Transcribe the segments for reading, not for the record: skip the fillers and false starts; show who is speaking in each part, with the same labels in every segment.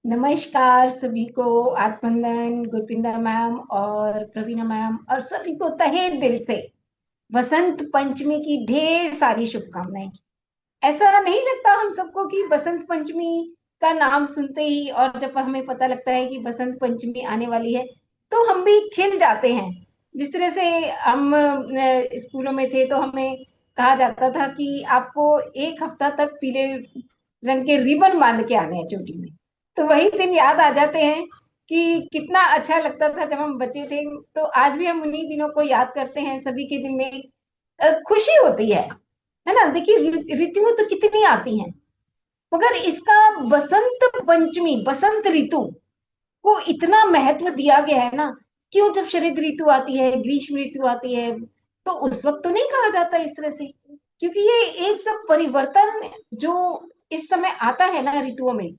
Speaker 1: नमस्कार सभी को। आत्मंदन, गुरपिंदर मैम और प्रवीणा मैम और सभी को तहे दिल से वसंत पंचमी की ढेर सारी शुभकामनाएं। ऐसा नहीं लगता हम सबको कि बसंत पंचमी का नाम सुनते ही और जब हमें पता लगता है कि बसंत पंचमी आने वाली है तो हम भी खिल जाते हैं। जिस तरह से हम स्कूलों में थे तो हमें कहा जाता था कि आपको एक हफ्ता तक पीले रंग के रिबन बांध के आने हैं चोटी में। तो वही दिन याद आ जाते हैं कि कितना अच्छा लगता था जब हम बच्चे थे। तो आज भी हम उन्हीं दिनों को याद करते हैं। सभी के दिल में खुशी होती है ना। देखिए ऋतुएं तो कितनी आती हैं, मगर इसका बसंत पंचमी, बसंत ऋतु को इतना महत्व दिया गया है ना। क्यों, जब शरद ऋतु आती है, ग्रीष्म ऋतु आती है, तो उस वक्त तो नहीं कहा जाता इस तरह से, क्योंकि ये एक सब परिवर्तन जो इस समय आता है ना ऋतुओं में,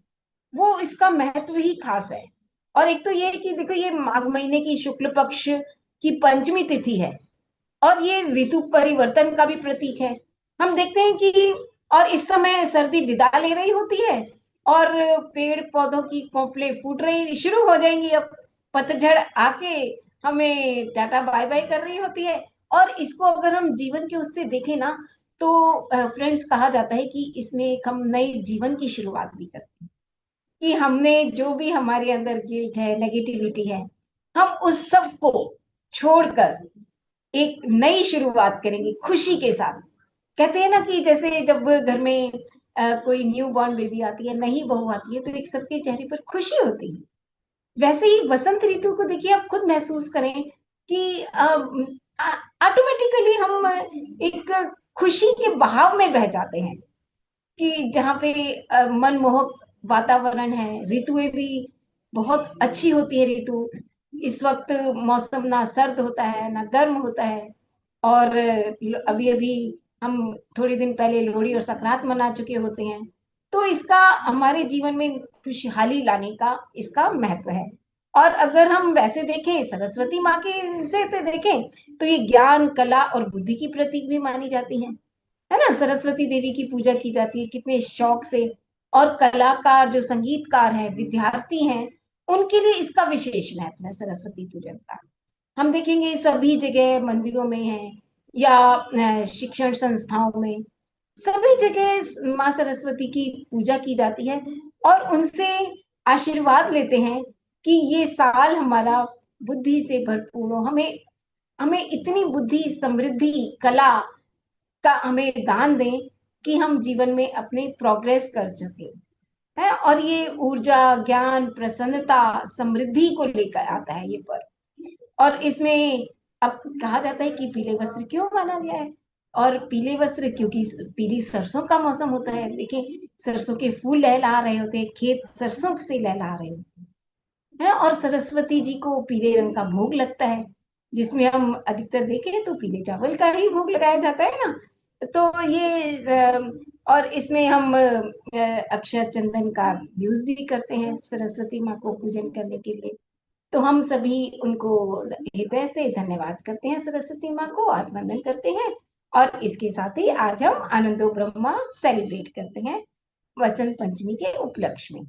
Speaker 1: वो इसका महत्व ही खास है। और एक तो ये कि देखो, ये माघ महीने की शुक्ल पक्ष की पंचमी तिथि है और ये ऋतु परिवर्तन का भी प्रतीक है। हम देखते हैं कि और इस समय सर्दी विदा ले रही होती है और पेड़ पौधों की कोपलें फूट रही शुरू हो जाएंगी। अब पतझड़ आके हमें टाटा बाय बाय कर रही होती है। और इसको अगर हम जीवन के उससे देखें ना, तो फ्रेंड्स, कहा जाता है कि इसमें एक हम नए जीवन की शुरुआत भी करते हैं। कि हमने जो भी हमारे अंदर गिल्ट है, नेगेटिविटी है, हम उस सब को छोड़कर एक नई शुरुआत करेंगे खुशी के साथ। कहते हैं ना कि जैसे जब घर में कोई न्यू बॉर्न बेबी आती है, नई बहू आती है, तो एक सबके चेहरे पर खुशी होती है। वैसे ही बसंत ऋतु को देखिए, आप खुद महसूस करें कि ऑटोमेटिकली हम एक खुशी के बहाव में बह जाते हैं। कि जहाँ पे मनमोहक वातावरण है, ऋतुएं भी बहुत अच्छी होती है। ऋतु इस वक्त मौसम ना सर्द होता है ना गर्म होता है। और अभी अभी हम थोड़े दिन पहले लोहड़ी और संक्रांत मना चुके होते हैं। तो इसका हमारे जीवन में खुशहाली लाने का इसका महत्व है। और अगर हम वैसे देखें, सरस्वती माँ के से तो देखें, तो ये ज्ञान, कला और बुद्धि की प्रतीक भी मानी जाती है। है ना। सरस्वती देवी की पूजा की जाती है कितने शौक से। और कलाकार, जो संगीतकार हैं, विद्यार्थी हैं, उनके लिए इसका विशेष महत्व है सरस्वती पूजन का। हम देखेंगे सभी जगह मंदिरों में है या शिक्षण संस्थाओं में, सभी जगह माँ सरस्वती की पूजा की जाती है। और उनसे आशीर्वाद लेते हैं कि ये साल हमारा बुद्धि से भरपूर हो। हमें हमें इतनी बुद्धि, समृद्धि, कला का हमें दान दें कि हम जीवन में अपने प्रोग्रेस कर सके। है। और ये ऊर्जा, ज्ञान, प्रसन्नता, समृद्धि को लेकर आता है ये पर्व। और इसमें अब कहा जाता है कि पीले वस्त्र क्यों माना गया है। और पीले वस्त्र क्योंकि पीली सरसों का मौसम होता है। देखिए, सरसों के फूल लहला रहे होते हैं, खेत सरसों से लहला रहे होते हैं। और सरस्वती जी को पीले रंग का भोग लगता है, जिसमें हम अधिकतर देखें तो पीले चावल का ही भोग लगाया जाता है ना। तो ये और इसमें हम अक्षत चंदन का यूज भी करते हैं सरस्वती माँ को पूजन करने के लिए। तो हम सभी उनको हृदय से धन्यवाद करते हैं, सरस्वती माँ को आत्मवंदन करते हैं। और इसके साथ ही आज हम आनंदो ब्रह्मा सेलिब्रेट करते हैं वसंत पंचमी के उपलक्ष्य में।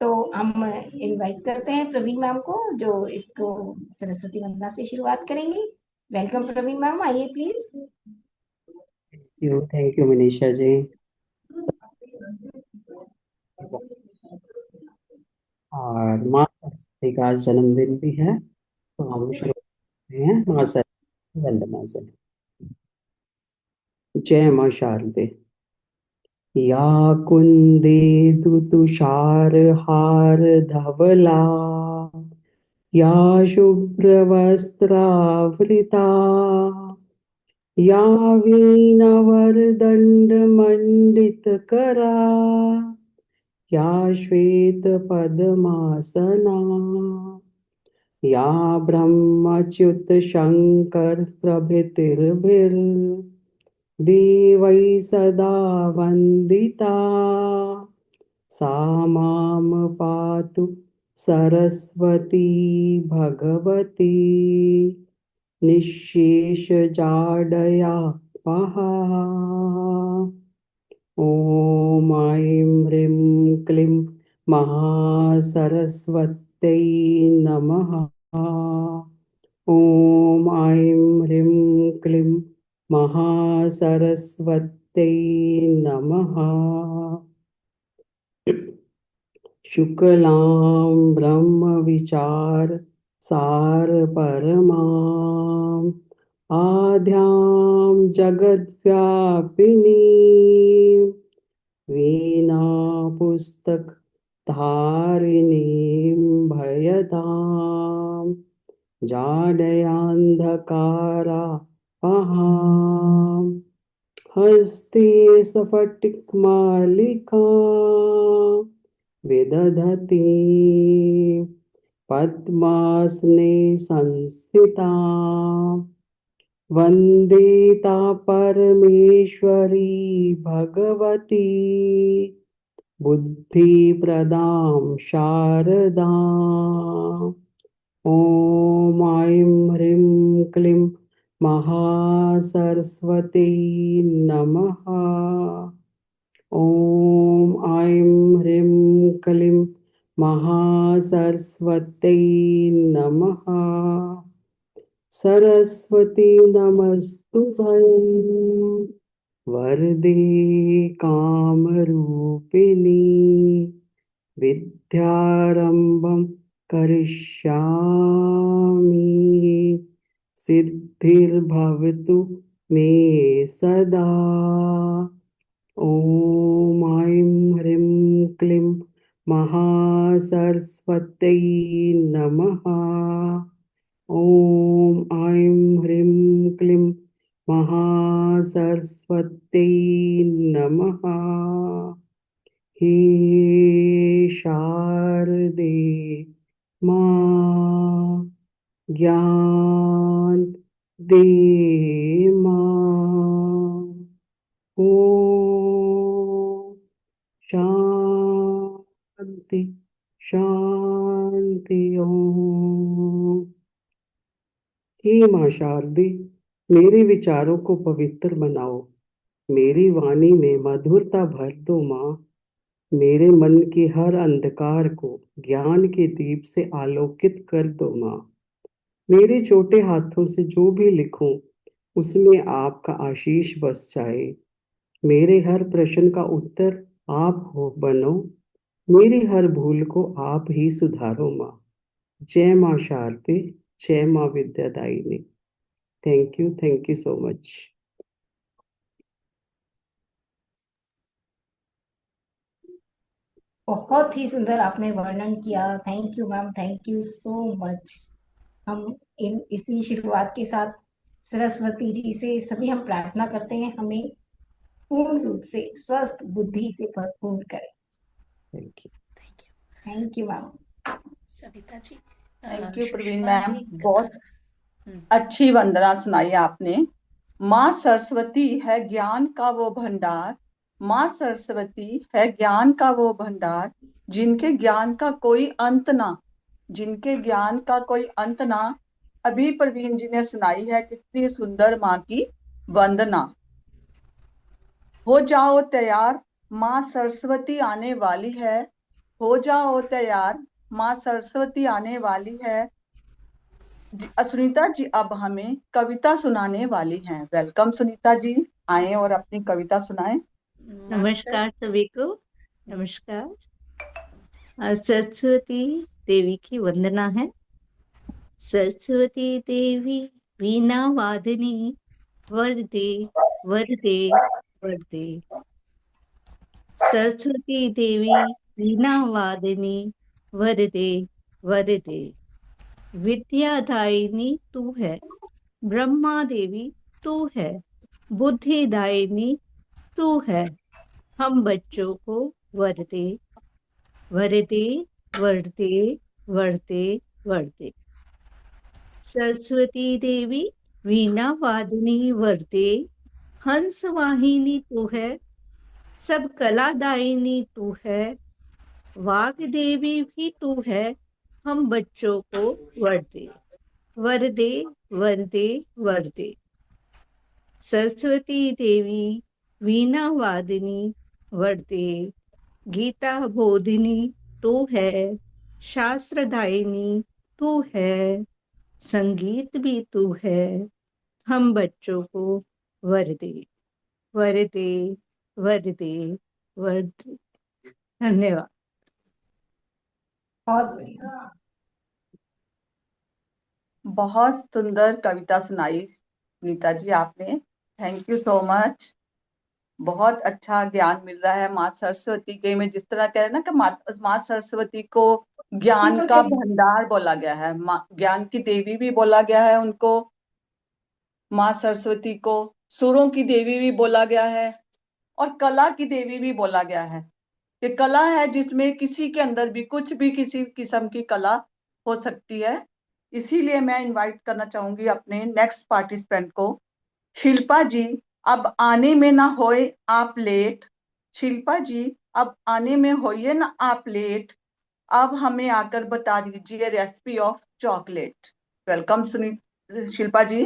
Speaker 1: तो हम इनवाइट करते हैं प्रवीण मैम को, जो इसको सरस्वती वंदना से शुरुआत करेंगी। वेलकम प्रवीण मैम, आइए please.
Speaker 2: Thank you Manisha ji. और माँ सरस्वती का आज जन्मदिन भी है, तो हम शुरू करते हैं माँ सरस्वती वंदना से। जय माँ शारदे। या कुंदेन्दु तुषार हार धवला, या शुभ्र वस्त्रावृता, या वीणावरदंड मंडित करा, या श्वेत पद्मासना, या ब्रह्मच्युत शंकर प्रभृतिर्भिर् देवै सदा वन्दिता, सा मां पातु सरस्वती भगवती निःशेषजाडया पहा। ॐ ऐं ह्रीं क्लीं महासरस्वत्यै नमः। ॐ ऐं ह्रीं क्लीं महासरस्वत्यै नमः। शुक्लां ब्रह्मविचार सार परमां आद्यां जगद्व्यापिनीं वीणा पुस्तक धारिणीं भयतां जाडयान्धकारा अहं हस्ते स्फटिकमालिका विदधति पद्मासने संस्थिता वन्दिता परमेश्वरी भगवती बुद्धिप्रदां शारदा। ॐ ऐं ह्रीं क्लीं महासरस्वती नमः। ॐ ऐं ह्रीं क्लीं महासरस्वत्यै नमः। सरस्वती नमस्तुभ्यं वरदे कामरूपिणी विद्यारम्भं करिष्यामि सिद्धिर्भवतु मे सदा। ॐ ऐं ह्रीं क्लीं महासरस्वत्यै नमः। ॐ ऐं ह्रीं क्लीं महासरस्वत्यै नमः। हे शारदे मां ज्ञान दे मां। ॐ शांति शांति ओम। हे माँ शारदे, मेरे विचारों को पवित्र बनाओ, मेरी वाणी में मधुरता भर दो माँ। मेरे मन के हर अंधकार को ज्ञान के दीप से आलोकित कर दो माँ। मेरे छोटे हाथों से जो भी लिखूं उसमें आपका आशीष बस जाए। मेरे हर प्रश्न का उत्तर आप हो बनो, मेरी हर भूल को आप ही सुधारो माँ। जय माँ शारदे, जय माँ विद्यादायिनी। Thank you so much.
Speaker 1: बहुत ही सुंदर आपने वर्णन किया। Thank you ma'am, thank you so much. हम इन इसी शुरुआत के साथ सरस्वती जी से सभी हम प्रार्थना करते हैं, हमें पूर्ण रूप से स्वस्थ बुद्धि से भरपूर करें।
Speaker 2: Thank you.
Speaker 3: Thank you
Speaker 1: thank you ma'am.
Speaker 3: Savita ji.
Speaker 4: Thank you Praveen
Speaker 3: Sushma
Speaker 4: ma'am,
Speaker 3: जी
Speaker 4: बहुत अच्छी वंदना सुनाई आपने। माँ सरस्वती है ज्ञान का वो भंडार, माँ सरस्वती है ज्ञान का वो भंडार, जिनके ज्ञान का कोई अंत ना, जिनके ज्ञान का कोई अंत ना। अभी प्रवीण जी ने सुनाई है कितनी सुंदर माँ की वंदना। हो जाओ तैयार, माँ सरस्वती आने वाली है। हो जाओ तैयार, माँ सरस्वती आने वाली है। सुनीता जी अब हमें कविता सुनाने वाली हैं। वेलकम सुनीता जी, आए और अपनी कविता सुनाएं।
Speaker 5: नमस्कार सभी को। नमस्कार। सरस्वती देवी की वंदना है। सरस्वती देवी वीणा वादनी वरदे वरदे वरदे। सरस्वती देवी वीणा वादनी वरदे वरदे। विद्यादायिनी तू है, ब्रह्मा देवी तू है, बुद्धिदायिनी तू है, हम बच्चों को वर दे वरदे वरदे वरदे वरदे। सरस्वती देवी वीणा वादिनी वरदे, हंस वाहिनी तू है, सब कलादायिनी तू है, वाग देवी भी तू है, हम बच्चों को वरदे वरदे वरदे वरदे। सरस्वती देवी वीणा वादिनी वरदे, गीता बोधिनी तू है, शास्त्रदायिनी तू है, संगीत भी तू है, हम बच्चों को वर दे, वर दे, वर दे, वर दे। धन्यवाद।
Speaker 1: बहुत बढ़िया।
Speaker 4: बहुत सुंदर कविता सुनाई नीता जी आपने, थैंक यू सो मच। बहुत अच्छा ज्ञान मिल रहा है माँ सरस्वती के में, जिस तरह कह रहे हैं ना कि माँ सरस्वती को ज्ञान का भंडार बोला गया है, माँ ज्ञान की देवी भी बोला गया है उनको, माँ सरस्वती को सुरों की देवी भी बोला गया है और कला की देवी भी बोला गया है। कि कला है जिसमें किसी के अंदर भी कुछ भी किसी किस्म की कला हो सकती है। इसीलिए मैं इनवाइट करना चाहूंगी अपने नेक्स्ट पार्टिसिपेंट को, शिल्पा जी। अब आने में ना होए आप लेट, शिल्पा जी अब आने में होइए ना आप लेट, अब हमें आकर बता दीजिए रेसिपी ऑफ चॉकलेट। वेलकम सुनी शिल्पा जी।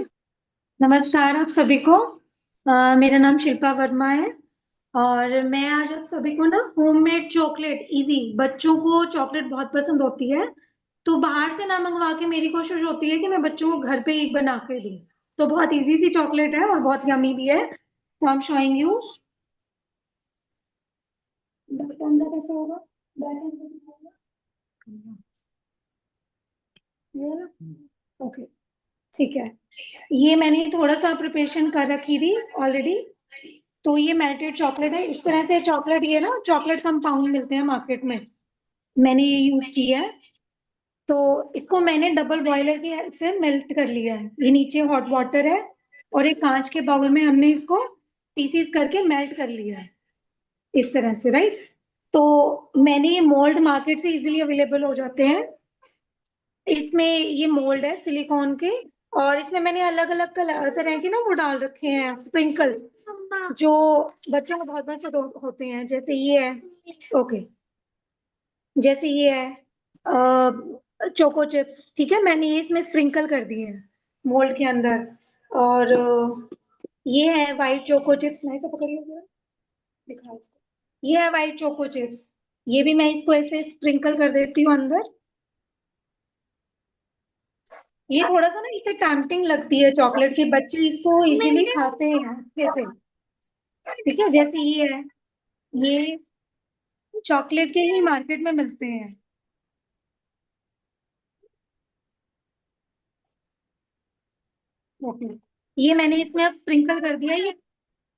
Speaker 3: नमस्कार आप सभी को। मेरा नाम शिल्पा वर्मा है और मैं आज आप सभी को ना होममेड चॉकलेट इजी, बच्चों को चॉकलेट बहुत पसंद होती है तो बाहर से ना मंगवा के मेरी कोशिश होती है कि मैं बच्चों को घर पे ही बना के दूं। तो बहुत इजी सी चॉकलेट है और बहुत यमी भी है। तो I am showing you. Camera कैसे होगा, बैक कैमरा कैसे होगा, ये ना, ओके ठीक है। ये मैंने थोड़ा सा प्रिपरेशन कर रखी थी ऑलरेडी। तो ये मेल्टेड चॉकलेट है, इस तरह से चॉकलेट, ये ना चॉकलेट कंपाउंड मिलते हैं मार्केट में, मैंने ये यूज किया है। तो इसको मैंने डबल बॉयलर की हेल्प से मेल्ट कर लिया है। ये नीचे हॉट वाटर है और एक कांच के बाउल में हमने इसको पीसीस करके मेल्ट कर लिया है इस तरह से, राइट। तो मैंने ये मोल्ड मार्केट से इजीली अवेलेबल हो जाते हैं। इसमें ये मोल्ड है सिलिकॉन के और इसमें मैंने अलग अलग तरह के ना वो डाल रखे हैं स्प्रिंकल, जो बच्चों को बहुत पसंद होते हैं। जैसे ये है, ओके, जैसे ये है चोको चिप्स, ठीक है, मैंने ये इसमें स्प्रिंकल कर दिए हैं मोल्ड के अंदर। और ये है व्हाइट चोको चिप्स, मैं इसे पकड़िए जरा, दिखा इसको। ये है व्हाइट चोको चिप्स, ये भी मैं इसको ऐसे स्प्रिंकल कर देती हूँ अंदर। ये थोड़ा सा ना इसे टैम्पटिंग लगती है चॉकलेट के, बच्चे इसको इजीली खाते हैं कैसे, ठीक है। जैसे ये चॉकलेट के ही मार्केट में मिलते हैं। ओके, ये मैंने इसमें अब स्प्रिंकल कर दिया। ये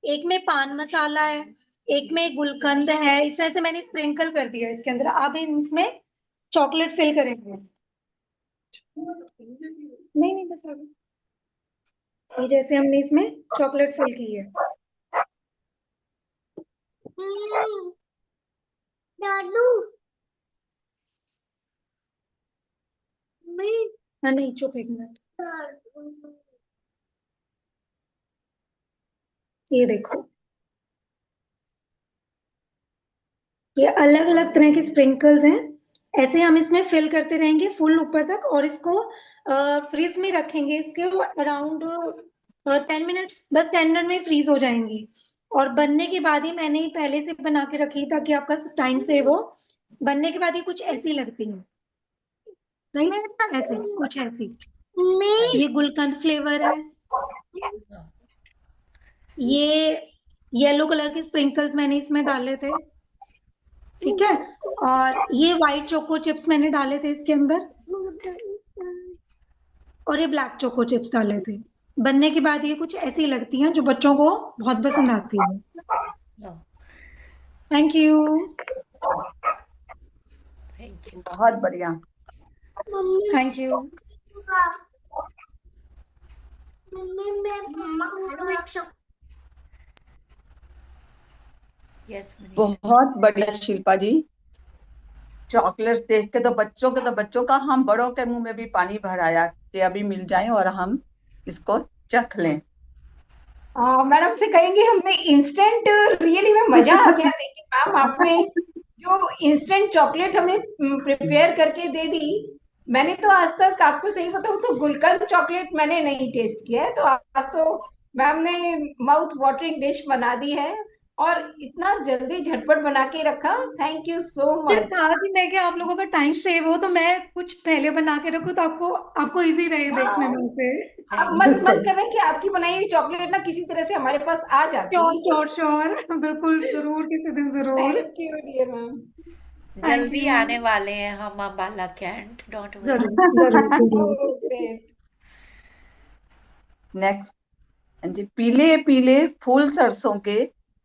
Speaker 3: एक में पान मसाला है, एक में गुलकंद है, इस तरह से मैंने स्प्रिंकल कर दिया इसके अंदर। अब इसमें चॉकलेट फिल करेंगे। नहीं नहीं, बस आगे। ये जैसे हमने इसमें चॉकलेट फिल की है। दादू, हाँ नहीं, चुप एक मिनट। ये देखो, ये अलग अलग तरह के स्प्रिंकल्स हैं। ऐसे हम इसमें फिल करते रहेंगे फुल ऊपर तक और इसको फ्रीज में रखेंगे। इसके अराउंड 10 मिनट्स, बस 10 मिनट में फ्रीज हो जाएंगी। और बनने के बाद ही, मैंने ही पहले से बना के रखी ताकि आपका टाइम सेव हो। बनने के बाद ये कुछ ऐसी लगती है, राइट, ऐसे कुछ ऐसी। ये गुलकंद फ्लेवर है, ये येलो कलर के स्प्रिंकल्स मैंने इसमें डाले थे, ठीक है। और ये व्हाइट चोको चिप्स मैंने डाले थे इसके अंदर, और ये ब्लैक चोको चिप्स डाले थे। बनने के बाद ये कुछ ऐसी लगती हैं जो बच्चों को बहुत पसंद आती है। Thank you.
Speaker 4: बहुत बढ़िया।
Speaker 3: Thank you.
Speaker 4: बहुत बढ़िया शिल्पा जी। चॉकलेट्स देख के तो बच्चों का, हम बड़ों के मुंह में भी पानी भर आया कि अभी मिल जाए और हम इसको चख लें।
Speaker 1: मैडम से कहेंगे, हमने इंस्टेंट, रियली में मजा आ गया। देखिए मैम, आपने जो इंस्टेंट चॉकलेट हमें प्रिपेयर करके दे दी। मैंने तो आज तक, आपको सही बताऊं तो, गुलकंद चॉकलेट मैंने नहीं टेस्ट किया है। तो आज तो मैम ने माउथ वाटरिंग डिश बना दी है। और इतना जल्दी झटपट बना के रखा, थैंक यू सो
Speaker 3: फिर
Speaker 1: मच।
Speaker 3: कहा कि मैं, कि आप लोगों का टाइम सेव हो तो मैं कुछ पहले बना के रखूं, तो आपको आपको इजी रहे देखने में उसे।
Speaker 1: अब
Speaker 5: थैंक
Speaker 1: बस
Speaker 5: यू।
Speaker 1: मन कर रहा है कि आपकी बनाई हुई चॉकलेट ना किसी तरह से हमारे पास आ जाती।
Speaker 3: श्योर श्योर श्योर, बिल्कुल जरूर, किसी दिन जरूर।
Speaker 1: Thank you dear ma'am.
Speaker 3: Thank
Speaker 5: जल्दी
Speaker 3: यू।
Speaker 5: आने वाले हैं हम अम्बाला कैंट, डोंट वरी।
Speaker 3: जरूर जरूर जरूर।
Speaker 1: Oh great.
Speaker 4: नेक्स्ट। जी, पीले पीले फूल सरसों के,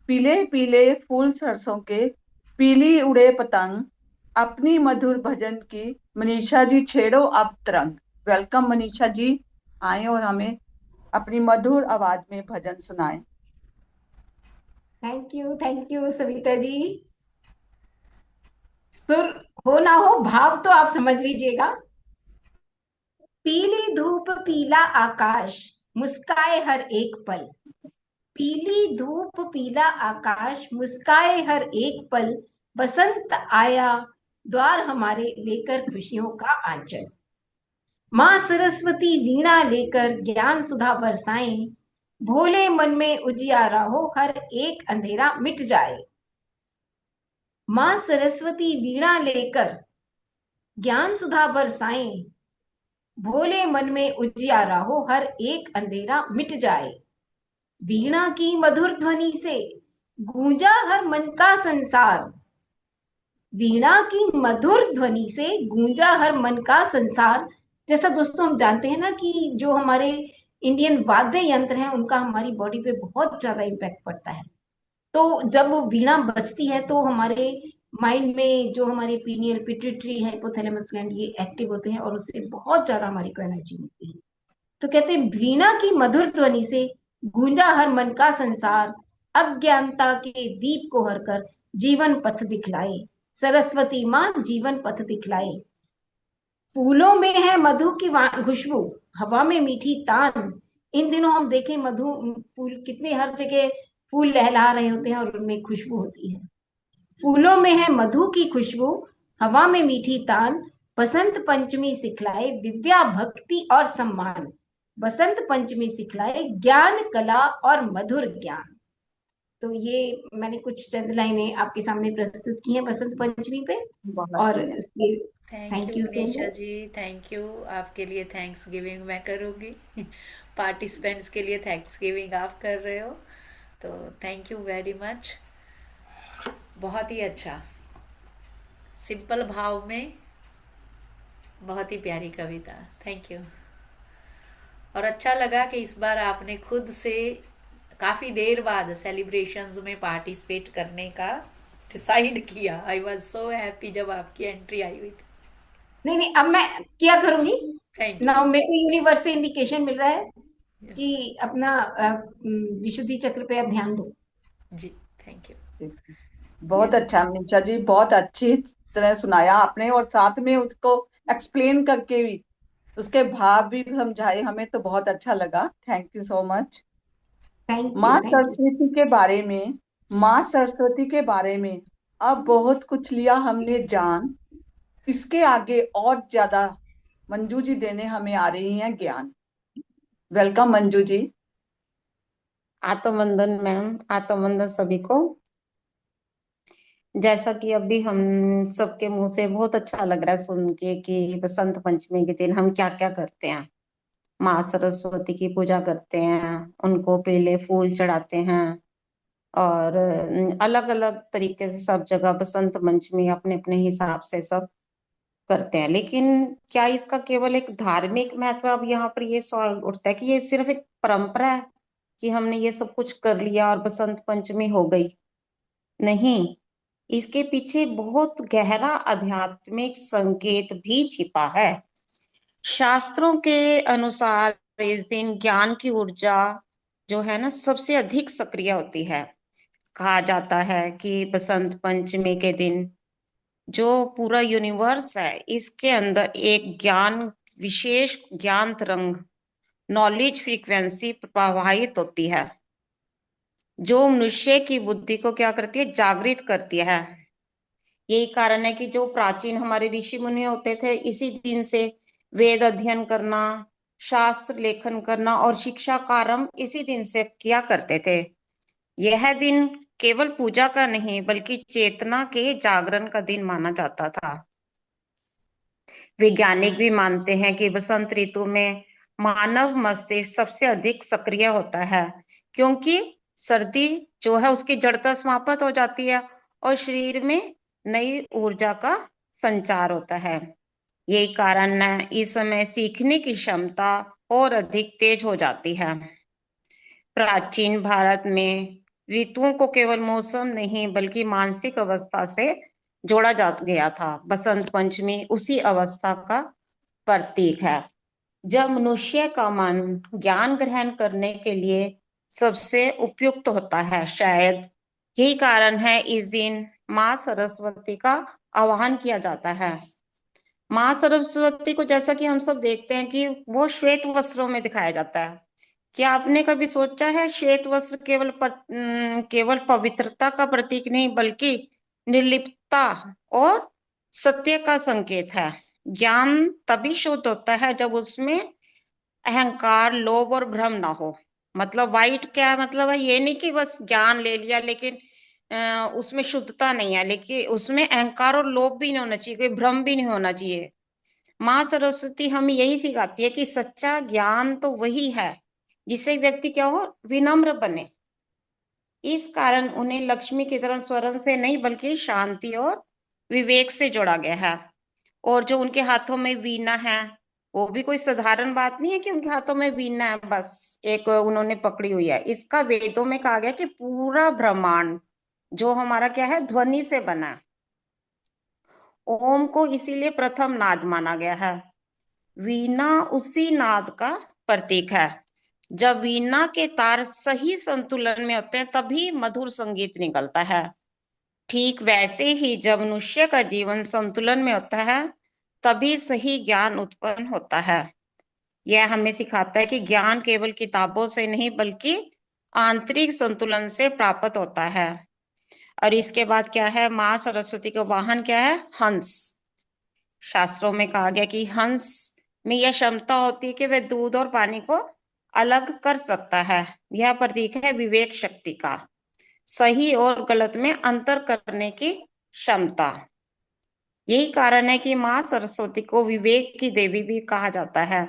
Speaker 4: पीले पीले फूल सरसों के, पीली उड़े पतंग, अपनी मधुर भजन की, मनीषा जी छेड़ो अब तरंग। वेलकम मनीषा जी, आए और हमें अपनी मधुर आवाज में भजन सुनाएं।
Speaker 1: थैंक यू सविता जी। सुर हो ना हो, भाव तो आप समझ लीजिएगा। पीली धूप पीला आकाश, मुस्काए हर एक पल। पीली धूप पीला आकाश, मुस्काए हर एक पल। बसंत आया द्वार हमारे, लेकर खुशियों का आंचल। माँ सरस्वती वीणा लेकर ज्ञान सुधा बरसाएं। भोले मन में उजियारा हो, हर एक अंधेरा मिट जाए। माँ सरस्वती वीणा लेकर ज्ञान सुधा बरसाएं। भोले मन में उजियारा हो, हर एक अंधेरा मिट जाए। वीणा की मधुर ध्वनि से गूंजा हर मन का संसार। वीणा की मधुर ध्वनि से गूंजा हर मन का संसार। जैसा दोस्तों हम जानते हैं ना कि जो हमारे इंडियन वाद्य यंत्र हैं उनका हमारी बॉडी पे बहुत ज्यादा इम्पैक्ट पड़ता है। तो जब वो वीणा बजती है तो हमारे माइंड में जो हमारे पीनियल पिट्यूटरी है, हिपोथैलेमस ग्लैंड, ये एक्टिव होते हैं और उससे बहुत ज्यादा हमारी को एनर्जी मिलती है। तो कहते हैं वीणा की मधुर ध्वनि से गूंजा हर मन का संसार। अज्ञानता के दीप को हरकर जीवन पथ दिखलाए। सरस्वती माँ जीवन पथ दिखलाए। फूलों में है मधु की खुशबू, हवा में मीठी तान। इन दिनों हम देखें मधु फूल कितने हर जगह फूल लहला रहे होते हैं और उनमें खुशबू होती है। फूलों में है मधु की खुशबू, हवा में मीठी तान। बसंत पंचमी सिखलाए विद्या भक्ति और सम्मान। बसंत पंचमी सिखलाए ज्ञान कला और मधुर ज्ञान। तो ये मैंने कुछ चंद लाइनें आपके सामने प्रस्तुत की हैं बसंत पंचमी पे।
Speaker 4: बहुत
Speaker 1: और
Speaker 4: बढ़िया।
Speaker 1: इसलिए
Speaker 5: thank you
Speaker 1: thank you so
Speaker 5: Manisha
Speaker 1: much.
Speaker 5: जी, थैंक यू। आपके लिए थैंक्स गिविंग मैं करूँगी। पार्टिसिपेंट्स के लिए थैंक्स गिविंग आप कर रहे हो, तो थैंक यू वेरी मच। बहुत ही अच्छा, सिंपल भाव में बहुत ही प्यारी कविता, थैंक यू। और अच्छा लगा कि इस बार आपने खुद से काफ़ी देर बाद सेलिब्रेशंस में पार्टिसिपेट करने का डिसाइड किया। आई वॉज सो हैप्पी जब आपकी एंट्री आई हुई थी।
Speaker 1: नहीं नहीं, अब मैं क्या करूंगी
Speaker 5: थैंक
Speaker 1: ना, मेरे को यूनिवर्स से इंडिकेशन मिल रहा है
Speaker 5: यू
Speaker 1: कि अपना विशुद्धि चक्र पे अब ध्यान दो।
Speaker 5: जी, थैंक यू।
Speaker 4: बहुत
Speaker 5: यस,
Speaker 4: अच्छा मनीषा जी, बहुत अच्छी तरह सुनाया आपने, और साथ में उसको एक्सप्लेन करके भी उसके भाव भी समझाए हमें, तो बहुत अच्छा लगा। Thank you so much.
Speaker 1: Thank you
Speaker 4: माँ
Speaker 1: थैंक यू।
Speaker 4: सरस्वती के बारे में, माँ सरस्वती के बारे में अब बहुत कुछ लिया हमने जान। इसके आगे और ज्यादा मंजू जी देने हमें आ रही हैं ज्ञान। वेलकम मंजू जी।
Speaker 6: आत्मवंदन मैम, आत्मवंदन सभी को। जैसा कि अभी हम सबके मुंह से बहुत अच्छा लग रहा है सुन के कि बसंत पंचमी के दिन हम क्या क्या करते हैं। माँ सरस्वती की पूजा करते हैं, उनको पीले फूल चढ़ाते हैं, और अलग अलग तरीके से सब जगह बसंत पंचमी अपने अपने हिसाब से सब करते हैं। लेकिन क्या इसका केवल एक धार्मिक महत्व अब यहाँ पर ये सवाल उठता है कि ये सिर्फ एक परंपरा है कि हमने ये सब कुछ कर लिया और बसंत पंचमी हो गई? नहीं, इसके पीछे बहुत गहरा आध्यात्मिक संकेत भी छिपा है। शास्त्रों के अनुसार इस दिन ज्ञान की ऊर्जा जो है ना सबसे अधिक सक्रिय होती है। कहा जाता है कि बसंत पंचमी के दिन जो पूरा यूनिवर्स है इसके अंदर एक विशेष ज्ञान तरंग, नॉलेज फ्रीक्वेंसी प्रवाहित होती है, जो मनुष्य की बुद्धि को क्या करती है, जागृत करती है। यही कारण है कि जो प्राचीन हमारे ऋषि मुनि होते थे, इसी दिन से वेद अध्ययन करना, शास्त्र लेखन करना और शिक्षा का आरंभ इसी दिन से किया करते थे। यह दिन केवल पूजा का नहीं बल्कि चेतना के जागरण का दिन माना जाता था। वैज्ञानिक भी मानते हैं कि बसंत ऋतु में मानव मस्तिष्क सबसे अधिक सक्रिय होता है, क्योंकि सर्दी जो है उसकी जड़ता समाप्त हो जाती है और शरीर में नई ऊर्जा का संचार होता है। यही कारण है इस समय सीखने की क्षमता और अधिक तेज हो जाती है। प्राचीन भारत में ऋतुओं को केवल मौसम नहीं बल्कि मानसिक अवस्था से जोड़ा जा गया था। बसंत पंचमी उसी अवस्था का प्रतीक है जब मनुष्य का मन ज्ञान ग्रहण करने के लिए सबसे उपयुक्त होता है। शायद यही कारण है इस दिन माँ सरस्वती का आह्वान किया जाता है। माँ सरस्वती को जैसा कि हम सब देखते हैं कि वो श्वेत वस्त्रों में दिखाया जाता है। क्या आपने कभी सोचा है श्वेत वस्त्र केवल पवित्रता का प्रतीक नहीं बल्कि निर्लिप्तता और सत्य का संकेत है। ज्ञान तभी शुद्ध होता है जब उसमें अहंकार, लोभ और भ्रम ना हो। मतलब वाइट क्या मतलब है, ये नहीं कि बस ज्ञान ले लिया लेकिन उसमें शुद्धता नहीं है, लेकिन उसमें अहंकार और लोभ भी नहीं होना चाहिए, कोई भ्रम भी नहीं होना चाहिए। माँ सरस्वती हमें यही सिखाती है कि सच्चा ज्ञान तो वही है जिससे व्यक्ति क्या हो, विनम्र बने। इस कारण उन्हें लक्ष्मी की तरह स्वर्ण से नहीं बल्कि शांति और विवेक से जोड़ा गया है। और जो उनके हाथों में वीणा है वो भी कोई साधारण बात नहीं है कि उनके हाथों में वीणा है बस एक उन्होंने पकड़ी हुई है। इसका वेदों में कहा गया कि पूरा ब्रह्मांड जो हमारा क्या है, ध्वनि से बना है। ओम को इसीलिए प्रथम नाद माना गया है। वीणा उसी नाद का प्रतीक है। जब वीणा के तार सही संतुलन में होते हैं तभी मधुर संगीत निकलता है। ठीक वैसे ही जब मनुष्य का जीवन संतुलन में होता है तभी सही ज्ञान उत्पन्न होता है। यह हमें सिखाता है कि ज्ञान केवल किताबों से नहीं बल्कि आंतरिक संतुलन से प्राप्त होता है। और इसके बाद क्या है, माँ सरस्वती का वाहन क्या है, हंस। शास्त्रों में कहा गया कि हंस में यह क्षमता होती है कि वह दूध और पानी को अलग कर सकता है। यह प्रतीक है विवेक शक्ति का, सही और गलत में अंतर करने की क्षमता। यही कारण है कि माँ सरस्वती को विवेक की देवी भी कहा जाता है।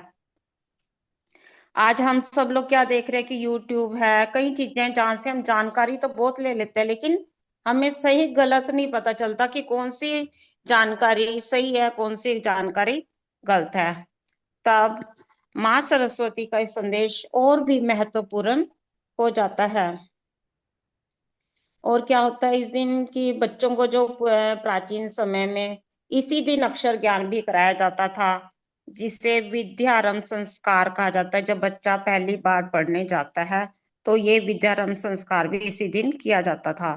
Speaker 6: आज हम सब लोग क्या देख रहे हैं कि यूट्यूब है, कई चीजें जहां से हम जानकारी तो बहुत ले लेते हैं लेकिन हमें सही गलत नहीं पता चलता कि कौन सी जानकारी सही है कौन सी जानकारी गलत है। तब माँ सरस्वती का संदेश और भी महत्वपूर्ण हो जाता है। और क्या होता है इस दिन की बच्चों को जो प्राचीन समय में इसी दिन अक्षर ज्ञान भी कराया जाता था जिसे विद्यारंभ संस्कार कहा जाता है। जब बच्चा पहली बार पढ़ने जाता है तो ये विद्यारंभ संस्कार भी इसी दिन किया जाता था।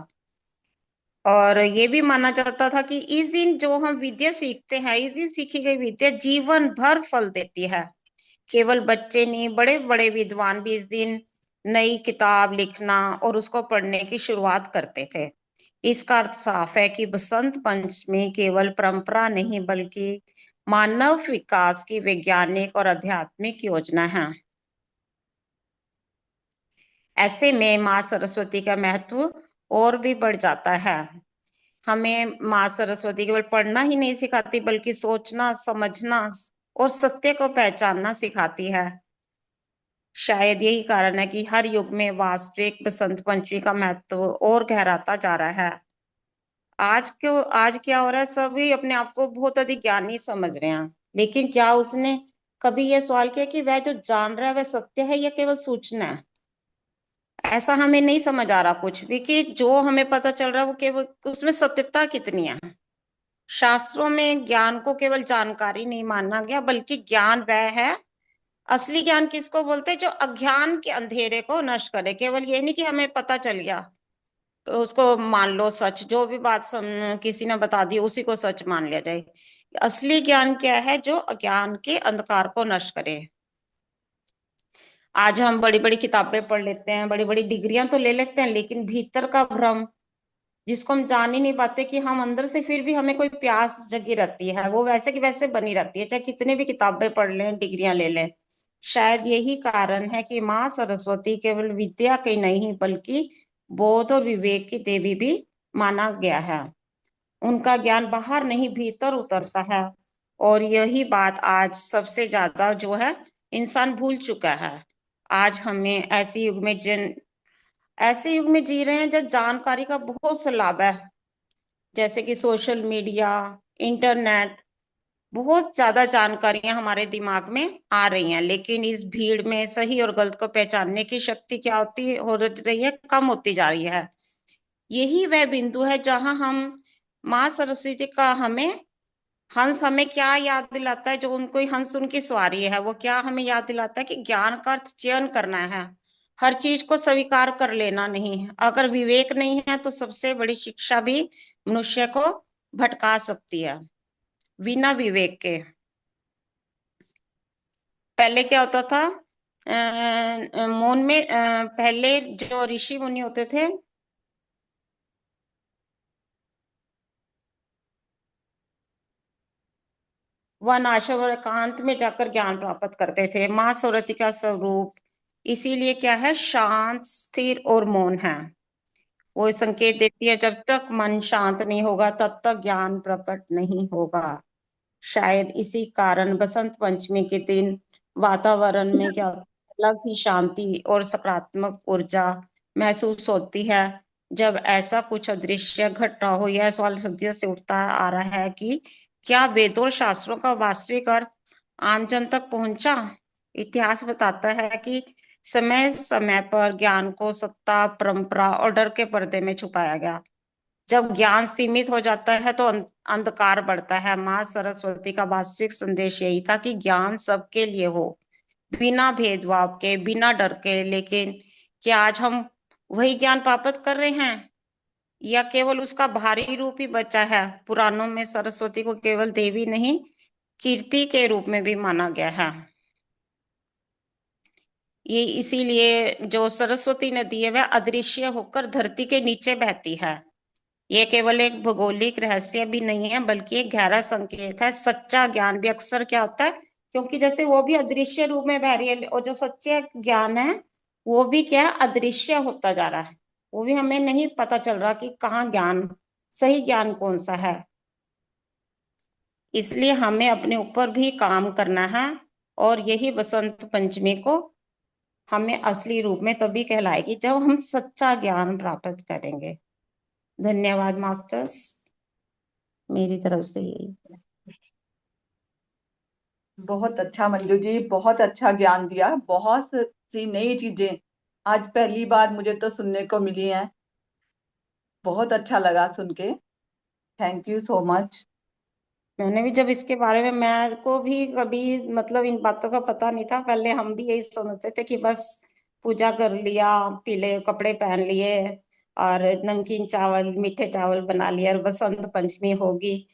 Speaker 6: और ये भी माना जाता था कि इस दिन जो हम विद्या सीखते हैं, इस दिन सीखी गई विद्या जीवन भर फल देती है। केवल बच्चे नहीं, बड़े बड़े विद्वान भी इस दिन नई किताब लिखना और उसको पढ़ने की शुरुआत करते थे। इसका अर्थ साफ है कि बसंत पंचमी केवल परंपरा नहीं बल्कि मानव विकास की वैज्ञानिक और आध्यात्मिक योजना है। ऐसे में माँ सरस्वती का महत्व और भी बढ़ जाता है। हमें माँ सरस्वती केवल पढ़ना ही नहीं सिखाती बल्कि सोचना, समझना और सत्य को पहचानना सिखाती है। शायद यही कारण है कि हर युग में वास्तविक बसंत पंचमी का महत्व और गहराता जा रहा है। आज क्या हो रहा है, सभी अपने आप को बहुत अधिक ज्ञानी समझ रहे हैं, लेकिन क्या उसने कभी यह सवाल किया कि वह जो जान रहा है वह सत्य है या केवल सूचना है? ऐसा हमें नहीं समझ आ रहा कुछ भी कि जो हमें पता चल रहा है वो केवल उसमें सत्यता कितनी है। शास्त्रों में ज्ञान को केवल जानकारी नहीं माना गया बल्कि ज्ञान वह है, असली ज्ञान किसको बोलते हैं, जो अज्ञान के अंधेरे को नष्ट करे। केवल ये नहीं कि हमें पता चल गया तो उसको मान लो सच, जो भी बात किसी ने बता दी उसी को सच मान लिया जाए। असली ज्ञान क्या है, जो अज्ञान के अंधकार को नष्ट करे। आज हम बड़ी बड़ी किताबें पढ़ लेते हैं, बड़ी बड़ी डिग्रियां तो ले लेते हैं, लेकिन भीतर का भ्रम जिसको हम जान ही नहीं पाते कि हम अंदर से फिर भी हमें कोई प्यास जगी रहती है, वो वैसे की वैसे बनी रहती है, चाहे कितने भी किताबें पढ़ लें, डिग्रियां ले लें। शायद यही कारण है कि माँ सरस्वती केवल विद्या की नहीं बल्कि बोध और विवेक की देवी भी माना गया है। उनका ज्ञान बाहर नहीं भीतर उतरता है, और यही बात आज सबसे ज्यादा जो है इंसान भूल चुका है। आज हमें ऐसे युग में जी रहे हैं जब जानकारी का बहुत सा लाभ है, जैसे कि सोशल मीडिया, इंटरनेट, बहुत ज्यादा जानकारियां हमारे दिमाग में आ रही हैं, लेकिन इस भीड़ में सही और गलत को पहचानने की शक्ति क्या हो रही है, कम होती जा रही है। यही वह बिंदु है जहां हम माँ सरस्वती का हंस हमें क्या याद दिलाता है। जो उनको हंस उनकी सवारी है, वो क्या हमें याद दिलाता है कि ज्ञान का अर्थ चयन करना है, हर चीज को स्वीकार कर लेना नहीं है। अगर विवेक नहीं है तो सबसे बड़ी शिक्षा भी मनुष्य को भटका सकती है। बिना विवेक के पहले क्या होता था, मौन में पहले जो ऋषि मुनि होते थे, वन आश्रम और एकांत में जाकर ज्ञान प्राप्त करते थे। माँ सरस्वती का स्वरूप इसीलिए क्या है, शांत, स्थिर और मौन है। वो संकेत देती है जब तक मन शांत नहीं होगा तब तक ज्ञान प्रकट नहीं होगा। शायद इसी कारण बसंत पंचमी के दिन वातावरण में क्या अलग ही शांति और सकारात्मक ऊर्जा महसूस होती है। जब ऐसा कुछ अदृश्य घटना हो, यह सवाल सदियों से उठता आ रहा है कि क्या वेदों और शास्त्रों का वास्तविक अर्थ आम जन तक पहुंचा। इतिहास बताता है कि समय समय पर ज्ञान को सत्ता, परंपरा और डर के पर्दे में छुपाया गया। जब ज्ञान सीमित हो जाता है तो अंधकार बढ़ता है। माँ सरस्वती का वास्तविक संदेश यही था कि ज्ञान सबके लिए हो, बिना भेदभाव के, बिना डर के। लेकिन क्या आज हम वही ज्ञान प्राप्त कर रहे हैं, या केवल उसका भारी रूप ही बचा है। पुराणों में सरस्वती को केवल देवी नहीं, कीर्ति के रूप में भी माना गया है। ये इसीलिए जो सरस्वती नदी है वह अदृश्य होकर धरती के नीचे बहती है। ये केवल एक भौगोलिक रहस्य भी नहीं है, बल्कि एक गहरा संकेत है। सच्चा ज्ञान भी अक्सर क्या होता है, क्योंकि जैसे वो भी अदृश्य रूप में बह रही है, और जो सच्चे ज्ञान है वो भी क्या है, अदृश्य होता जा रहा है। वो भी हमें नहीं पता चल रहा कि कहाँ ज्ञान, सही ज्ञान कौन सा है। इसलिए हमें अपने ऊपर भी काम करना है, और यही बसंत पंचमी को हमें असली रूप में तभी कहलाएगी जब हम सच्चा ज्ञान प्राप्त करेंगे। धन्यवाद मास्टर्स, मेरी तरफ से यही।
Speaker 4: बहुत अच्छा मंजू जी, बहुत अच्छा ज्ञान दिया। बहुत सी नई चीजें आज पहली बार मुझे तो सुनने को मिली हैं। बहुत अच्छा लगा सुन के। Thank you so much.
Speaker 6: मैंने भी जब इसके बारे में, मेरे को भी कभी मतलब इन बातों का पता नहीं था। पहले हम भी यही समझते थे कि बस पूजा कर लिया, पीले कपड़े पहन लिए, और नमकीन चावल, मीठे चावल बना लिए, और बसंत पंचमी होगी।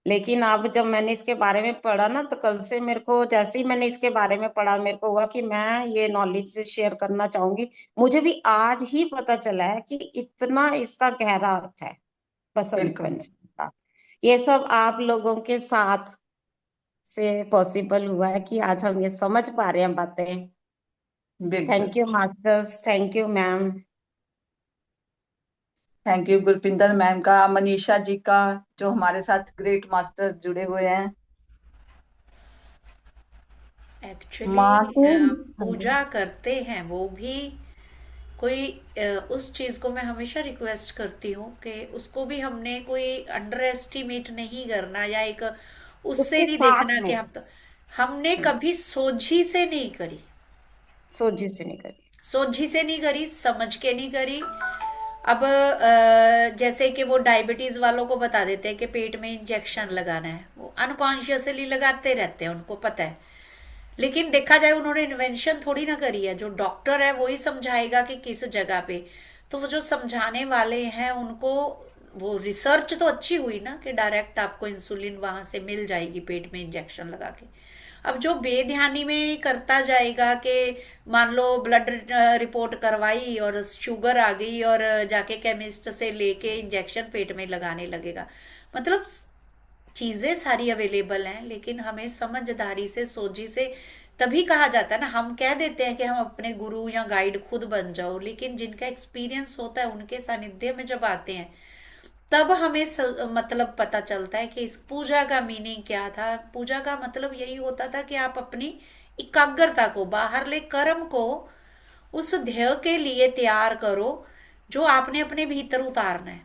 Speaker 6: लेकिन अब जब मैंने इसके बारे में पढ़ा ना, तो कल से मेरे को, जैसे ही मैंने इसके बारे में पढ़ा, मेरे को हुआ कि मैं ये नॉलेज शेयर करना चाहूंगी। मुझे भी आज ही पता चला है कि इतना इसका गहरा अर्थ है बसंत
Speaker 4: बिल्कुल।
Speaker 6: पंचमी का। ये सब आप लोगों के साथ से पॉसिबल हुआ है कि आज हम ये समझ पा रहे हैं बातें।
Speaker 4: बिल्कुल।
Speaker 6: Thank you masters, thank you ma'am.
Speaker 4: Thank you Gurpinder ma'am का, मनीषा जी का, जो हमारे साथ ग्रेट मास्टर जुड़े हुए हैं। माँ
Speaker 7: एक्चुअली
Speaker 4: के
Speaker 7: पूजा करते हैं वो भी कोई उस चीज़ को मैं हमेशा रिक्वेस्ट करती हूँ कि उसको भी हमने कोई अंडर एस्टिमेट नहीं करना, या एक उससे
Speaker 6: उसके
Speaker 7: नहीं
Speaker 6: साथ
Speaker 7: देखना कि
Speaker 6: में
Speaker 7: हमने कभी सोझी से नहीं करी,
Speaker 6: सोझी से नहीं करी।
Speaker 7: सोझी से नहीं करी, समझ के नहीं करी। अब जैसे कि वो डायबिटीज वालों को बता देते हैं कि पेट में इंजेक्शन लगाना है, वो अनकॉन्शियसली लगाते रहते हैं, उनको पता है। लेकिन देखा जाए उन्होंने इन्वेंशन थोड़ी ना करी है, जो डॉक्टर है वही समझाएगा कि किस जगह पे। तो वो जो समझाने वाले हैं उनको, वो रिसर्च तो अच्छी हुई ना कि डायरेक्ट आपको इंसुलिन वहां से मिल जाएगी पेट में इंजेक्शन लगा के। अब जो बेध्यानी में करता जाएगा कि मान लो ब्लड रिपोर्ट करवाई और शुगर आ गई और जाके केमिस्ट से लेके इंजेक्शन पेट में लगाने लगेगा, मतलब चीजें सारी अवेलेबल हैं, लेकिन हमें समझदारी से, सोची से तभी कहा जाता है ना, हम कह देते हैं कि हम अपने गुरु या गाइड खुद बन जाओ, लेकिन जिनका एक्सपीरियंस होता है उनके सानिध्य में जब आते हैं तब हमें मतलब पता चलता है कि इस पूजा का मीनिंग क्या था। पूजा का मतलब यही होता था कि आप अपनी एकाग्रता को बाहर ले, कर्म को उस ध्येय के लिए तैयार करो जो आपने अपने भीतर उतारना है।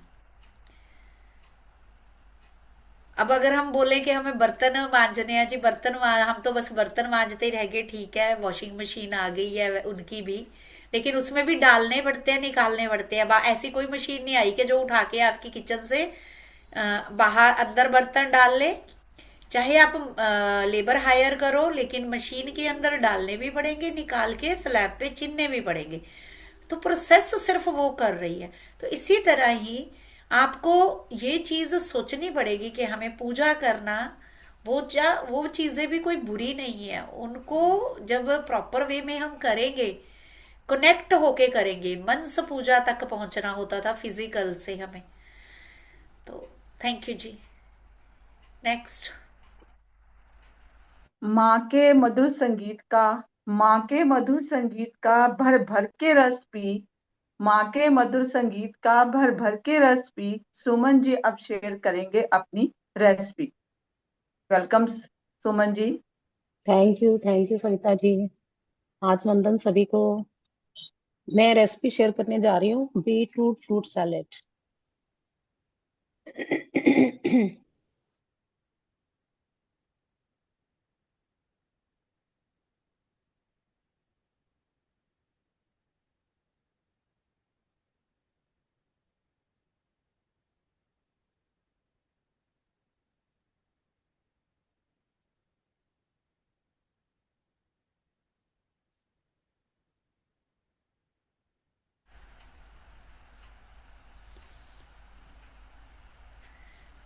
Speaker 7: अब अगर हम बोले कि हमें बर्तन मांजने हैं जी, हम तो बस बर्तन मांजते ही रह गए, ठीक है, वॉशिंग मशीन आ गई है उनकी भी, लेकिन उसमें भी डालने पड़ते हैं, निकालने पड़ते हैं। अब ऐसी कोई मशीन नहीं आई कि जो उठा के आपकी किचन से बाहर अंदर बर्तन डाल ले। चाहे आप लेबर हायर करो, लेकिन मशीन के अंदर डालने भी पड़ेंगे, निकाल के स्लैब पे चिनने भी पड़ेंगे। तो प्रोसेस सिर्फ वो कर रही है। तो इसी तरह ही आपको ये चीज सोचनी पड़ेगी कि हमें पूजा करना, वो चीजें भी कोई बुरी नहीं है, उनको जब प्रॉपर वे में हम करेंगे, कनेक्ट होके करेंगे। मन से पूजा तक पहुंचना होता था फिजिकल से हमें। तो थैंक यू जी। नेक्स्ट।
Speaker 4: माँ के मधुर संगीत का, माँ के मधुर संगीत का भर भर के रस पी, माँ के मधुर संगीत का भर भर के रस पी। सुमन जी अब शेयर करेंगे अपनी recipe. Welcome Suman ji.
Speaker 8: Thank you Savita ji. आज वंदन सभी को। मैं रेसिपी शेयर करने जा रही हूँ beetroot fruit salad.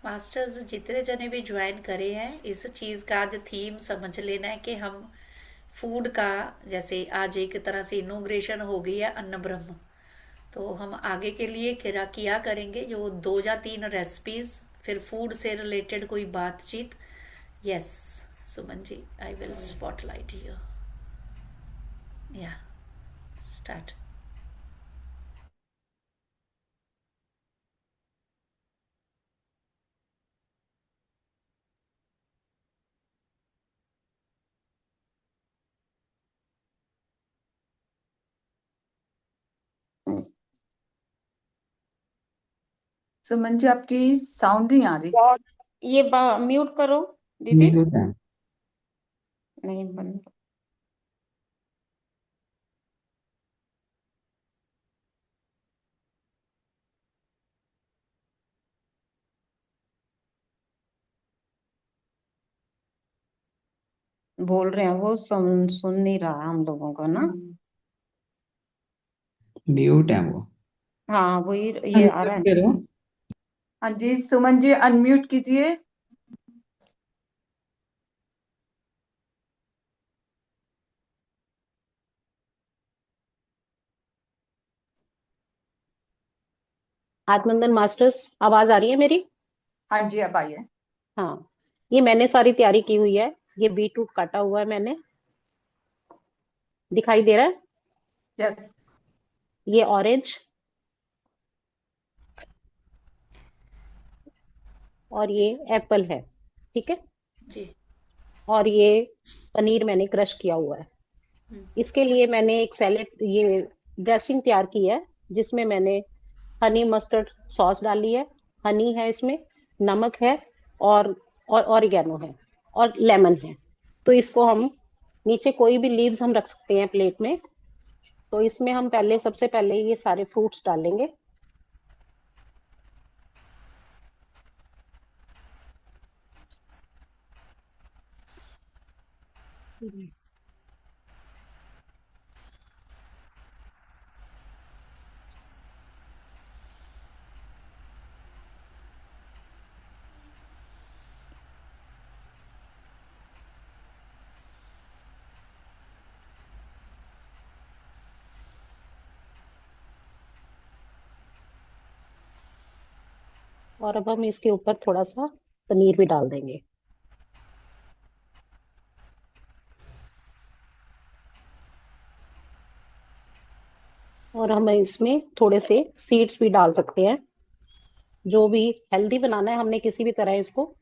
Speaker 7: Masters जितने जने भी ज्वाइन करे हैं, इस चीज़ का आज थीम समझ लेना है कि हम फूड का, जैसे आज एक तरह से इनोग्रेशन हो गई है अन्न ब्रह्म, तो हम आगे के लिए किया करेंगे जो 2 या 3 रेसिपीज, फिर फूड से रिलेटेड कोई बातचीत। Yes Suman ji, I will spotlight here. या स्टार्ट।
Speaker 4: सुमन जी आपकी साउंड नहीं आ रही।
Speaker 6: ये म्यूट करो दीदी।
Speaker 2: म्यूट है।
Speaker 6: नहीं बंद। बोल रहे हैं वो सुन नहीं रहा हम लोगों को ना।
Speaker 2: म्यूट है वो।
Speaker 6: हाँ वही ये आ रहा
Speaker 2: अनम्यूट
Speaker 6: है।
Speaker 2: करो।
Speaker 4: हाँ जी सुमन जी अनम्यूट कीजिए।
Speaker 8: आत्मनंदन मास्टर्स, आवाज आ रही है मेरी?
Speaker 4: हाँ जी अब आइए।
Speaker 8: हाँ, ये मैंने सारी तैयारी की हुई है। ये बीट रूट काटा हुआ है मैंने, दिखाई दे रहा है?
Speaker 4: यस।
Speaker 8: ये ऑरेंज और ये एप्पल है, ठीक है।
Speaker 7: जी।
Speaker 8: और ये पनीर मैंने क्रश किया हुआ है। इसके लिए मैंने एक सैलेड, ये ड्रेसिंग तैयार की है, जिसमें मैंने हनी मस्टर्ड सॉस डाली है, हनी है इसमें, नमक है, और ऑरिगेनो है, और लेमन है। तो इसको हम नीचे कोई भी लीव्स हम रख सकते हैं प्लेट में। तो इसमें हम सबसे पहले ये सारे फ्रूट्स डालेंगे। और अब हम इसके ऊपर थोड़ा सा पनीर भी डाल देंगे। और हम इसमें थोड़े से सीड्स भी डाल सकते हैं। जो भी हेल्दी बनाना है हमने किसी भी तरह इसको,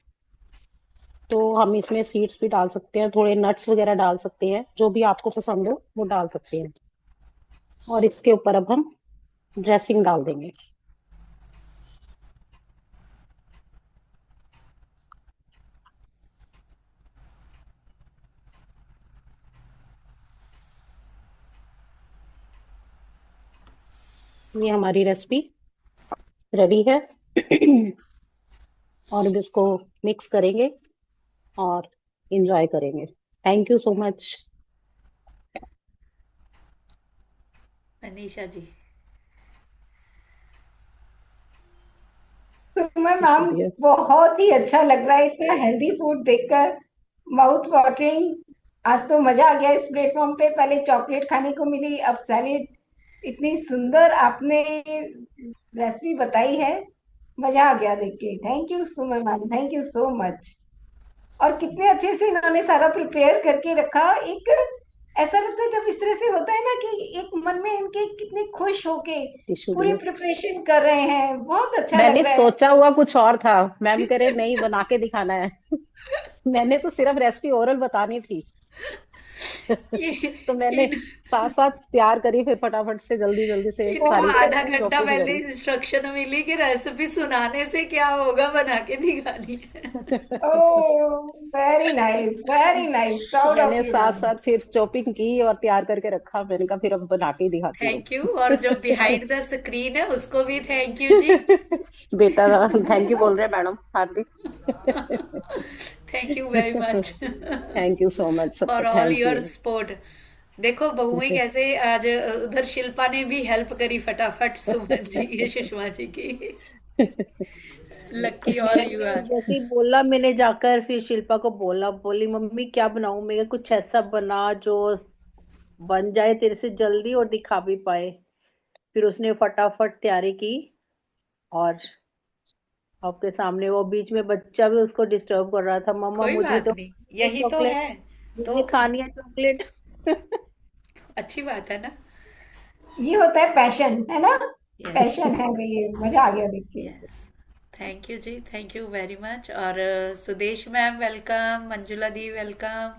Speaker 8: तो हम इसमें सीड्स भी डाल सकते हैं, थोड़े नट्स वगैरह डाल सकते हैं, जो भी आपको पसंद हो वो डाल सकते हैं। और इसके ऊपर अब हम ड्रेसिंग डाल देंगे। ये हमारी रेसिपी रेडी है। और अब इसको मिक्स करेंगे और इंजॉय करेंगे। Thank you so much.
Speaker 7: Anisha ji.
Speaker 1: Suman ma'am, बहुत ही अच्छा लग रहा है इतना हेल्दी फूड देखकर, माउथ वाटरिंग। आज तो मजा आ गया इस प्लेटफॉर्म पे, पहले चॉकलेट खाने को मिली, अब सैलेड। इतनी सुंदर आपने रेसिपी बताई है, मजा आ गया देख के। Thank you Suman ma'am, thank you so much. और कितने अच्छे से इन्होंने सारा प्रिपेयर करके रखा। एक ऐसा लगता है जब इस तरह से होता है ना कि एक मन में इनके कितने खुश होके
Speaker 8: टिश्यू
Speaker 1: पूरी
Speaker 8: दे।
Speaker 1: प्रिपरेशन कर रहे हैं, बहुत अच्छा
Speaker 8: मैंने
Speaker 1: लग रहा है।
Speaker 8: सोचा हुआ कुछ और था, मैम कह रहे नहीं बना के दिखाना है। मैंने तो सिर्फ रेसिपी ओरल बतानी थी।
Speaker 7: ये
Speaker 8: तो मैंने
Speaker 7: इन
Speaker 8: साथ साथ तैयार करी, फिर फटाफट से जल्दी जल्दी से
Speaker 7: इनको
Speaker 8: सारी
Speaker 7: आधा घंटा
Speaker 8: शॉपिंग
Speaker 7: पहले
Speaker 8: करी।
Speaker 7: इंस्ट्रक्शन मिली कि रेसिपी सुनाने से क्या होगा, बना के दिखानी है।
Speaker 1: Oh, very nice, very nice, proud of
Speaker 8: मैंने
Speaker 1: यू
Speaker 8: साथ
Speaker 1: मैम।
Speaker 8: साथ फिर शॉपिंग की और तैयार करके रखा। मैंने कहा फिर अब बना के ही दिखाती हूँ।
Speaker 7: Thank you. और जो बिहाइंड द स्क्रीन है उसको भी थैंक यू जी।
Speaker 8: बेटा थैंक यू बोल रहे हैं मैडम हार्दिक।
Speaker 7: Thank you very much
Speaker 8: thank you so much सबको,
Speaker 7: for all
Speaker 8: thank
Speaker 7: your
Speaker 8: you.
Speaker 7: Support. देखो बहुएं कैसे आज उधर शिल्पा ने भी हेल्प करी फटाफट सुमन जी, ये सुषमा जी की। लकी ऑल यू
Speaker 9: मैंने
Speaker 7: आर।
Speaker 9: जैसे ही बोला, मैंने जाकर फिर शिल्पा को बोला, बोली मम्मी क्या बनाऊं, मैं कुछ ऐसा बना जो बन जाए तेरे से जल्दी और दिखा भी पाए। फिर उसने फटाफट तैयारी की, और आपके सामने वो बीच में बच्चा भी उसको डिस्टर्ब कर रहा था, मम्मा
Speaker 7: कोई
Speaker 9: मुझे
Speaker 7: बात
Speaker 9: तो
Speaker 7: नहीं, यही तो
Speaker 9: चॉकलेट,
Speaker 7: है। तो
Speaker 9: मुझे खानी है चॉकलेट।
Speaker 7: अच्छी बात है ना।
Speaker 1: ये होता है पैशन, है ना।
Speaker 7: यस
Speaker 1: पैशन है ये, मजा आ गया देख के।
Speaker 7: यस। थैंक यू जी, थैंक यू वेरी मच। और सुदेश मैम वेलकम, मंजुला दी वेलकम।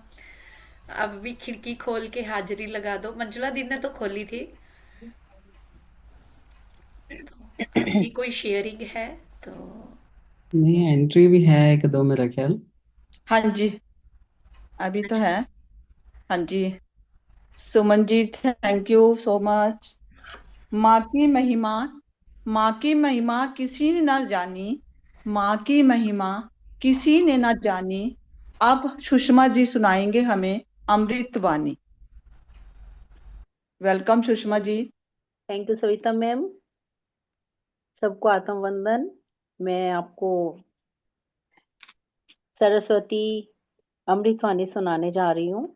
Speaker 7: अब भी खिड़की खोल के हाजिरी लगा दो। मंजुला दी ने तो खोली थी, तो आपकी कोई शेयरिंग है तो।
Speaker 10: नहीं, एंट्री भी है एक दो मेरा ख्याल।
Speaker 4: हाँ जी, अभी तो
Speaker 7: अच्छा,
Speaker 4: है। हाँ जी, सुमन ji thank you so much. माँ की महिमा, माँ की महिमा किसी ने ना जानी, माँ की महिमा किसी ने ना जानी। अब सुषमा जी सुनाएंगे हमें अमृत वाणी। Welcome Sushma ji.
Speaker 9: Thank you Savita ma'am, सबको आत्म वंदन। मैं आपको सरस्वती अमृतवाणी सुनाने जा रही हूँ।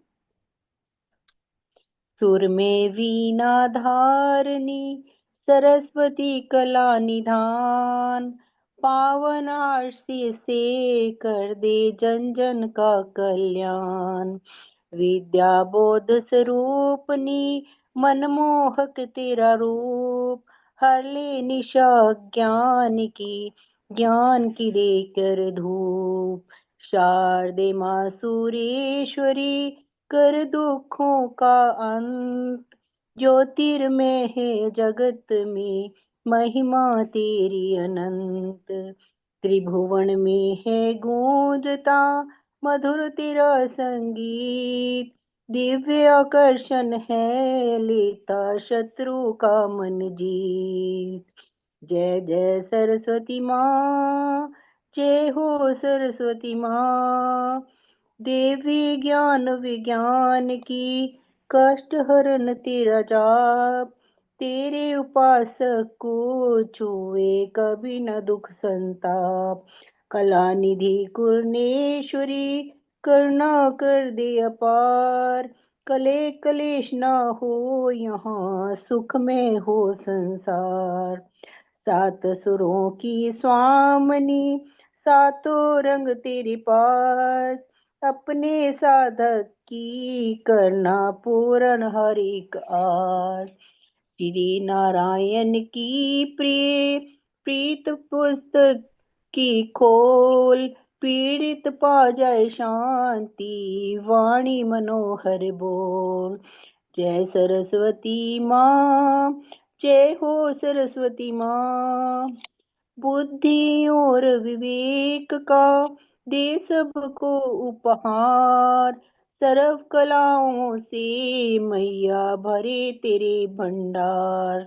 Speaker 9: सुर में वीणा धारनी, सरस्वती कला निधान, पावन आरती से कर दे जन जन का कल्याण। विद्या बोध स्वरूपनी, मनमोहक तेरा रूप, हर ले निशा ज्ञान की देकर धूप। शारदे माँ सूरेश्वरी, कर दुखों का अंत, ज्योतिर्मय है जगत में, महिमा तेरी अनंत। त्रिभुवन में है गूंजता, मधुर तेरा संगीत, दिव्य आकर्षण है, लेता शत्रु का मन जीत। जय जय सरस्वती माँ, जय हो सरस्वती माँ, देवी ज्ञान विज्ञान की, कष्ट हरण तेरा जाप, तेरे उपासक को छुए कभी न दुख संताप। कला निधि कुर्णेश्वरी, करुणा कर दे अपार, कले कलेश ना हो यहाँ, सुख में हो संसार। सात सुरों की स्वामिनी, सातों रंग तेरे पास, अपने साधक की करना पूर्ण हर एक आस। श्री नारायण की प्रिय प्रीत पुस्तक की खोल, पीड़ित पा जाए शांति वाणी मनोहर बोल। जय सरस्वती माँ, जय हो सरस्वती माँ। बुद्धि और विवेक का दे सबको उपहार, सर्व कलाओं से मैया भरे तेरे भंडार।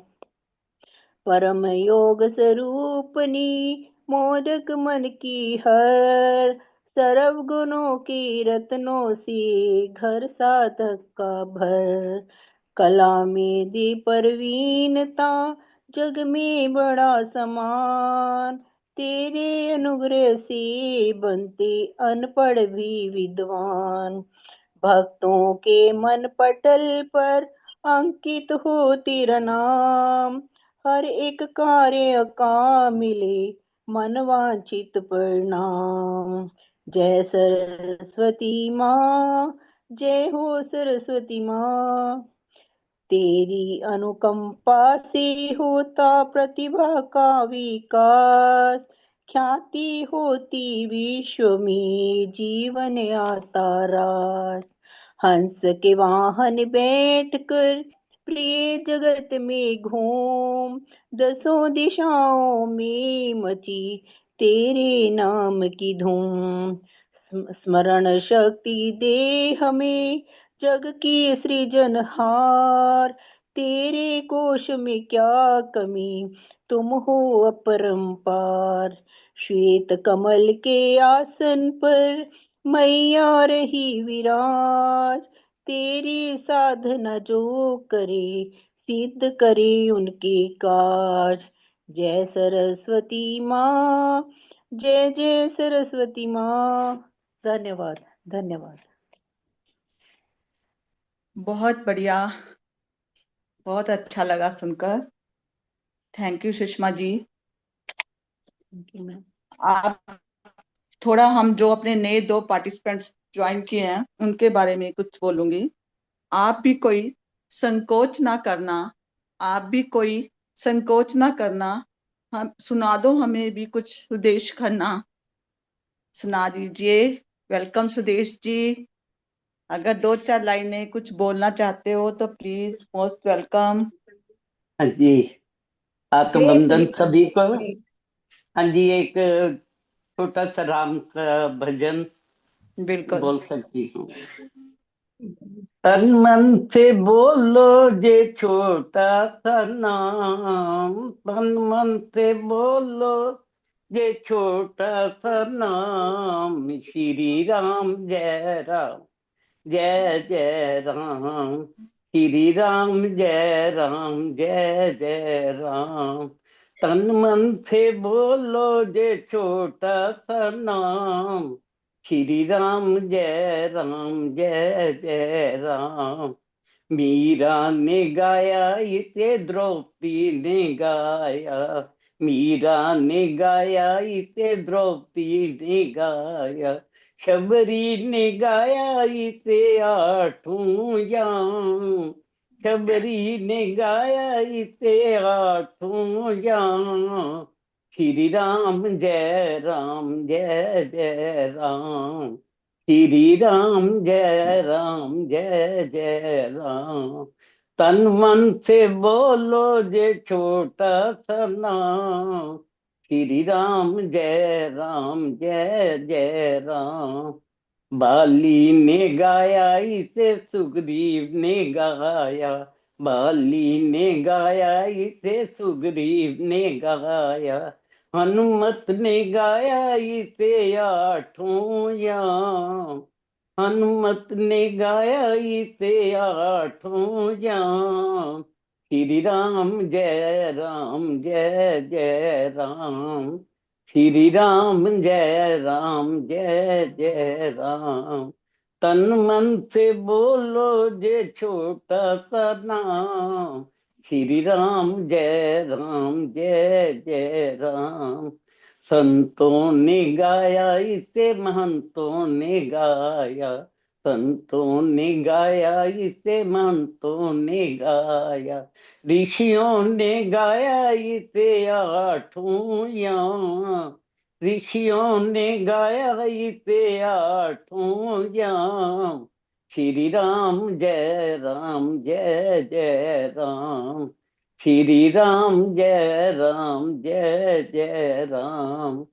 Speaker 9: परम योग स्वरूपनी मोदक मन की हर, सर्व गुणों के रत्नों से घर साधक का भर। कला में दे परवीनता, जग में बड़ा समान, तेरे अनुग्रह से बनते अनपढ़ भी विद्वान। भक्तों के मन पटल पर अंकित हो तेरा नाम, हर एक कार्य का मिले मनवांचित परिणाम। जय सरस्वती माँ, जय हो सरस्वती माँ। तेरी अनुकंपा से होता प्रतिभा का विकास, ख्याति होती विश्व में जीवन आता रास। हंस के वाहन बैठकर प्रिय जगत में घूम, दसों दिशाओं में मची तेरे नाम की धूम। स्मरण शक्ति दे हमें जग की सृजनहार, तेरे कोश में क्या कमी तुम हो अपरंपार। श्वेत कमल के आसन पर मैया रही विराज, तेरी साधना जो करे सिद्ध करे उनके काज। जय सरस्वती माँ, जय जय सरस्वती माँ। धन्यवाद धन्यवाद।
Speaker 4: बहुत बढ़िया, बहुत अच्छा लगा सुनकर। Thank you Sushma ji.
Speaker 9: Thank you ma'am.
Speaker 4: आप थोड़ा, हम जो अपने नए 2 पार्टिसिपेंट्स ज्वाइन किए हैं उनके बारे में कुछ बोलूंगी। आप भी कोई संकोच ना करना, आप भी कोई संकोच ना करना, हम सुना दो हमें भी कुछ सुदेश खन्ना सुना दीजिए। वेलकम सुदेश जी, अगर 2-4 लाइनें कुछ बोलना चाहते हो तो प्लीज, मोस्ट वेलकम।
Speaker 11: हाँ जी, आपका
Speaker 1: ग्रेट
Speaker 11: वंदन
Speaker 1: ग्रेट
Speaker 11: सभी को।
Speaker 1: ग्रेट।
Speaker 11: हाँ जी, एक छोटा सा राम का भजन
Speaker 4: बिल्कुल।
Speaker 11: बोल सकती हूँ। तन मन से बोलो जे छोटा सा नाम, तन मन से बोलो जे छोटा सा नाम, श्री राम जय राम जय जय राम, श्री राम जय राम जय जय राम। तन मन से बोलो जे छोटा सा नाम, श्री राम जय जय राम। मीरा ने गाया इसे द्रौपदी ने गाया, मीरा ने गाया इसे द्रौपदी ने गाया, शबरी ने गाया इसे 8 याम, शबरी ने गाया इसे 8 याम। श्री राम जय जय राम, श्री राम जय राम। तन मन से बोलो जे छोटा सा नाम, श्री राम जय जय राम। बाली ने गाया इसे सुग्रीव ने गाया, बाली ने गाया इसे सुग्रीव ने गाया, हनुमत ने गाया इसे 8 याम, हनुमत ने गाया इसे 8 याम। श्री राम जय जय राम, श्री राम जय जय राम। तन मन से बोलो जे छोटा सा नाम, श्री राम जय जय राम। संतों ने गाया इसे महंतों ने गाया, संतों ने गाया, इसे महंतों ने गाया, ऋषियों ने गाया, इसे आठों याम, ऋषियों ने गाया, इसे आठों याम। श्री राम जय राम जय जय राम, श्री राम जय राम जय जय राम।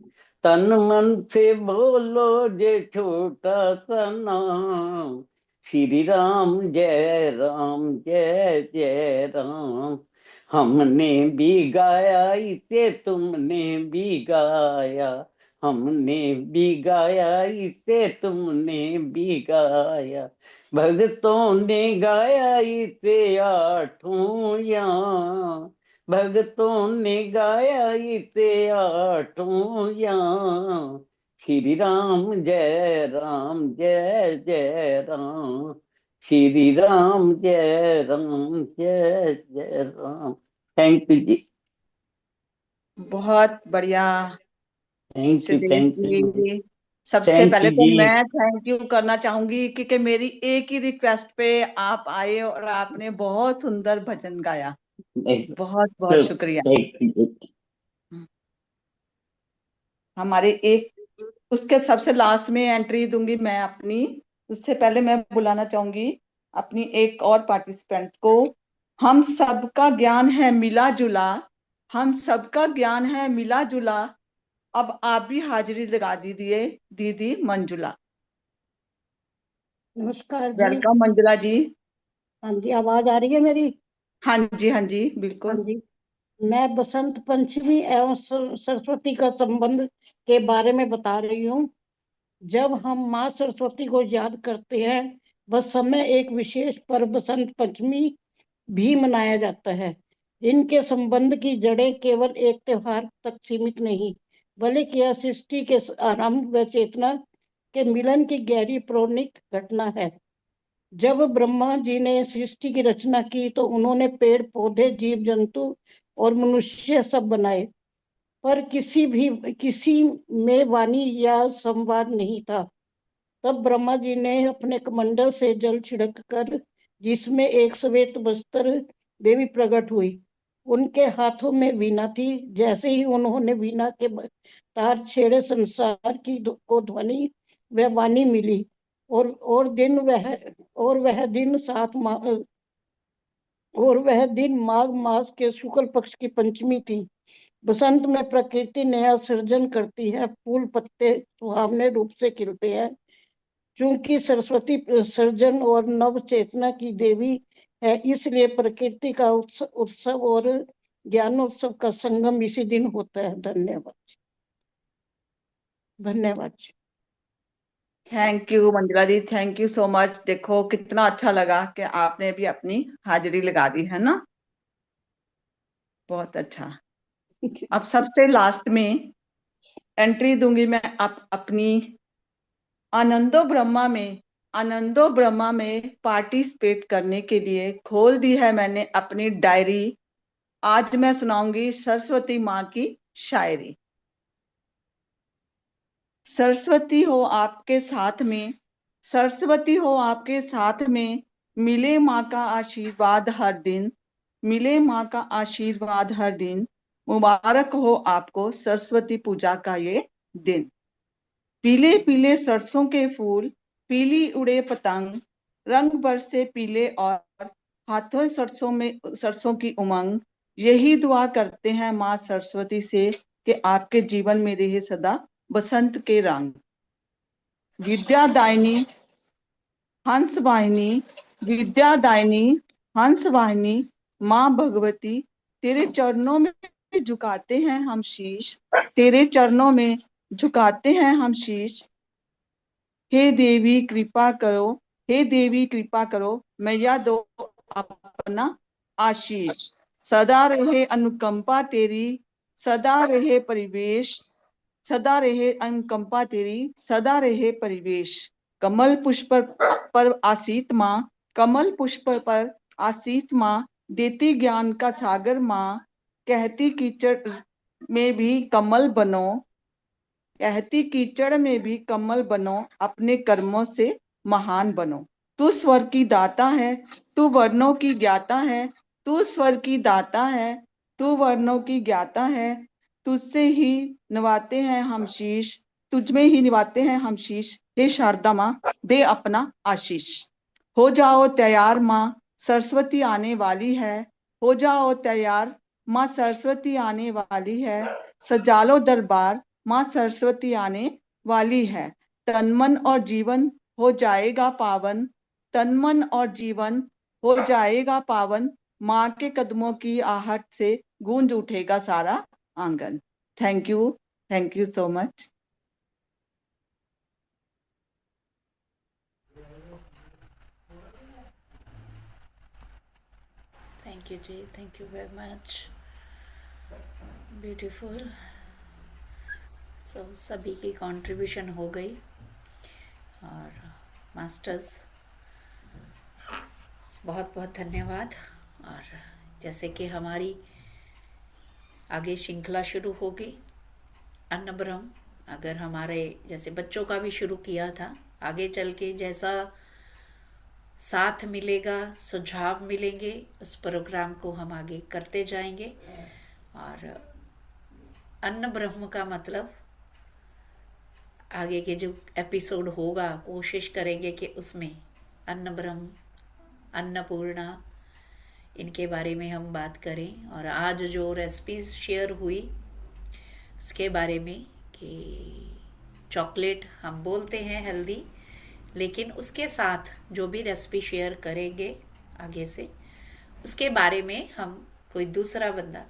Speaker 11: तन मन से बोलो जे छोटा सा नाम, श्री राम जय जय राम। हमने भी गाया, इसे तुमने भी गाया, हमने भी गाया, इसे तुमने भी गाया, भक्तों ने गाया, इसे आठों याम, भक्तों ने गाया, इसे आठों याम। श्री राम जय जय राम, श्री राम जय जय राम। थैंक यू जी।
Speaker 4: बहुत बढ़िया
Speaker 11: थैंक
Speaker 4: सिद्धेश
Speaker 11: यू
Speaker 4: जी। सबसे
Speaker 11: थैंक
Speaker 4: पहले
Speaker 11: यू
Speaker 4: तो
Speaker 11: जी।
Speaker 4: मैं थैंक यू करना चाहूंगी क्योंकि मेरी एक ही रिक्वेस्ट पे आप आए और आपने बहुत सुंदर भजन गाया। बहुत बहुत शुक्रिया। हमारे एक उसके सबसे लास्ट में एंट्री दूंगी मैं अपनी, उससे पहले मैं बुलाना चाहूंगी अपनी एक और पार्टिसिपेंट को। हम सबका ज्ञान है मिला जुला, हम सबका ज्ञान है मिला जुला, अब आप भी हाजिरी लगा दीजिए दीदी मंजुला।
Speaker 12: नमस्कार जी।
Speaker 4: वेलकम मंजुला जी।
Speaker 12: हाँ जी, आवाज आ रही है मेरी?
Speaker 4: हाँ जी
Speaker 12: हाँ
Speaker 4: बिल्कुल।
Speaker 12: जी। मैं बसंत पंचमी एवं सरस्वती का संबंध के बारे में बता रही हूँ। जब हम माँ सरस्वती को याद करते हैं बस समय एक विशेष पर्व बसंत पंचमी भी मनाया जाता है। इनके संबंध की जड़ें केवल एक त्योहार तक सीमित नहीं, बल्कि यह सृष्टि के आरंभ व चेतना के मिलन की गहरी पौराणिक घटना है। जब ब्रह्मा जी ने सृष्टि की रचना की तो उन्होंने पेड़ पौधे जीव जंतु और मनुष्य सब बनाए, पर किसी में वाणी या संवाद नहीं था। तब ब्रह्मा जी ने अपने कमंडल से जल छिड़क कर, जिसमें एक श्वेत वस्त्र देवी प्रकट हुई। उनके हाथों में वीणा थी। जैसे ही उन्होंने वीणा के तार छेड़े संसार की को ध्वनि व वाणी मिली। और दिन वह दिन माघ मास के शुक्ल पक्ष की पंचमी थी। बसंत में प्रकृति नया सृजन करती है, फूल पत्ते सुहावने रूप से खिलते हैं। क्योंकि सरस्वती सृजन और नव चेतना की देवी है, इसलिए प्रकृति का उत्सव और ज्ञानोत्सव का संगम इसी दिन होता है। धन्यवाद। धन्यवाद।
Speaker 4: Thank you Manjula ji, thank you so much. देखो कितना अच्छा लगा कि आपने भी अपनी हाजिरी लगा दी है ना, बहुत अच्छा। अब सबसे लास्ट में एंट्री दूंगी मैं अपनी आनंदो ब्रह्मा में पार्टिसिपेट करने के लिए खोल दी है मैंने अपनी डायरी। आज मैं सुनाऊंगी सरस्वती माँ की शायरी। सरस्वती हो आपके साथ में, सरस्वती हो आपके साथ में, मिले माँ का आशीर्वाद हर दिन, मिले माँ का आशीर्वाद हर दिन, मुबारक हो आपको सरस्वती पूजा का ये दिन। पीले पीले सरसों के फूल, पीली उड़े पतंग, रंग बरसे पीले और हाथों सरसों की उमंग। यही दुआ करते हैं माँ सरस्वती से कि आपके जीवन में रहे सदा बसंत के रंग। विद्यादायिनी हंस वाहिनी, विद्यादायिनी हंस वाहिनी, माँ भगवती तेरे चरणों में झुकाते हैं हम शीश, तेरे चरणों में झुकाते हैं हम शीश। हे देवी कृपा करो, हे देवी कृपा करो, मैया दो अपना आशीष। सदा रहे अनुकंपा तेरी, सदा रहे परिवेश, सदा रहे अनुकंपा तेरी, सदा रहे परिवेश। कमल पुष्प पर आसीत माँ, कमल पुष्प पर आसीत माँ, देती ज्ञान का सागर माँ। कहती कीचड़ में भी कमल बनो, कहती कीचड़ में भी कमल बनो, अपने कर्मों से महान बनो। तू स्वर की दाता है, तू वर्णों की ज्ञाता है, तू स्वर की दाता है, तू वर्णों की ज्ञाता है। तुझसे ही निभाते हैं हम शीश, तुझ में ही निभाते हैं हम शीश। हे शारदा माँ, दे अपना आशीष। हो जाओ तैयार माँ, सरस्वती आने वाली है। हो जाओ तैयार, माँ सरस्वती आने वाली है। सजा लो दरबार, माँ सरस्वती आने वाली है। तन मन और जीवन हो जाएगा पावन, तन मन और जीवन हो जाएगा पावन। माँ के कदमों की आहट से गूंज उठेगा सारा आंगन। Thank you so much.
Speaker 7: Thank you जी, thank you very much, beautiful. So सभी की कंट्रीब्यूशन हो गई और मास्टर्स बहुत बहुत धन्यवाद। और जैसे कि हमारी आगे श्रृंखला शुरू होगी अन्न ब्रह्म, अगर हमारे जैसे बच्चों का भी शुरू किया था, आगे चल के जैसा साथ मिलेगा, सुझाव मिलेंगे, उस प्रोग्राम को हम आगे करते जाएंगे। और अन्न ब्रह्म का मतलब आगे के जो एपिसोड होगा कोशिश करेंगे कि उसमें अन्न ब्रह्म, अन्नपूर्णा, इनके बारे में हम बात करें। और आज जो रेसिपीज शेयर हुई उसके बारे में कि चॉकलेट हम बोलते हैं हेल्दी, लेकिन उसके साथ जो भी रेसिपी शेयर करेंगे आगे से, उसके बारे में हम कोई दूसरा बंदा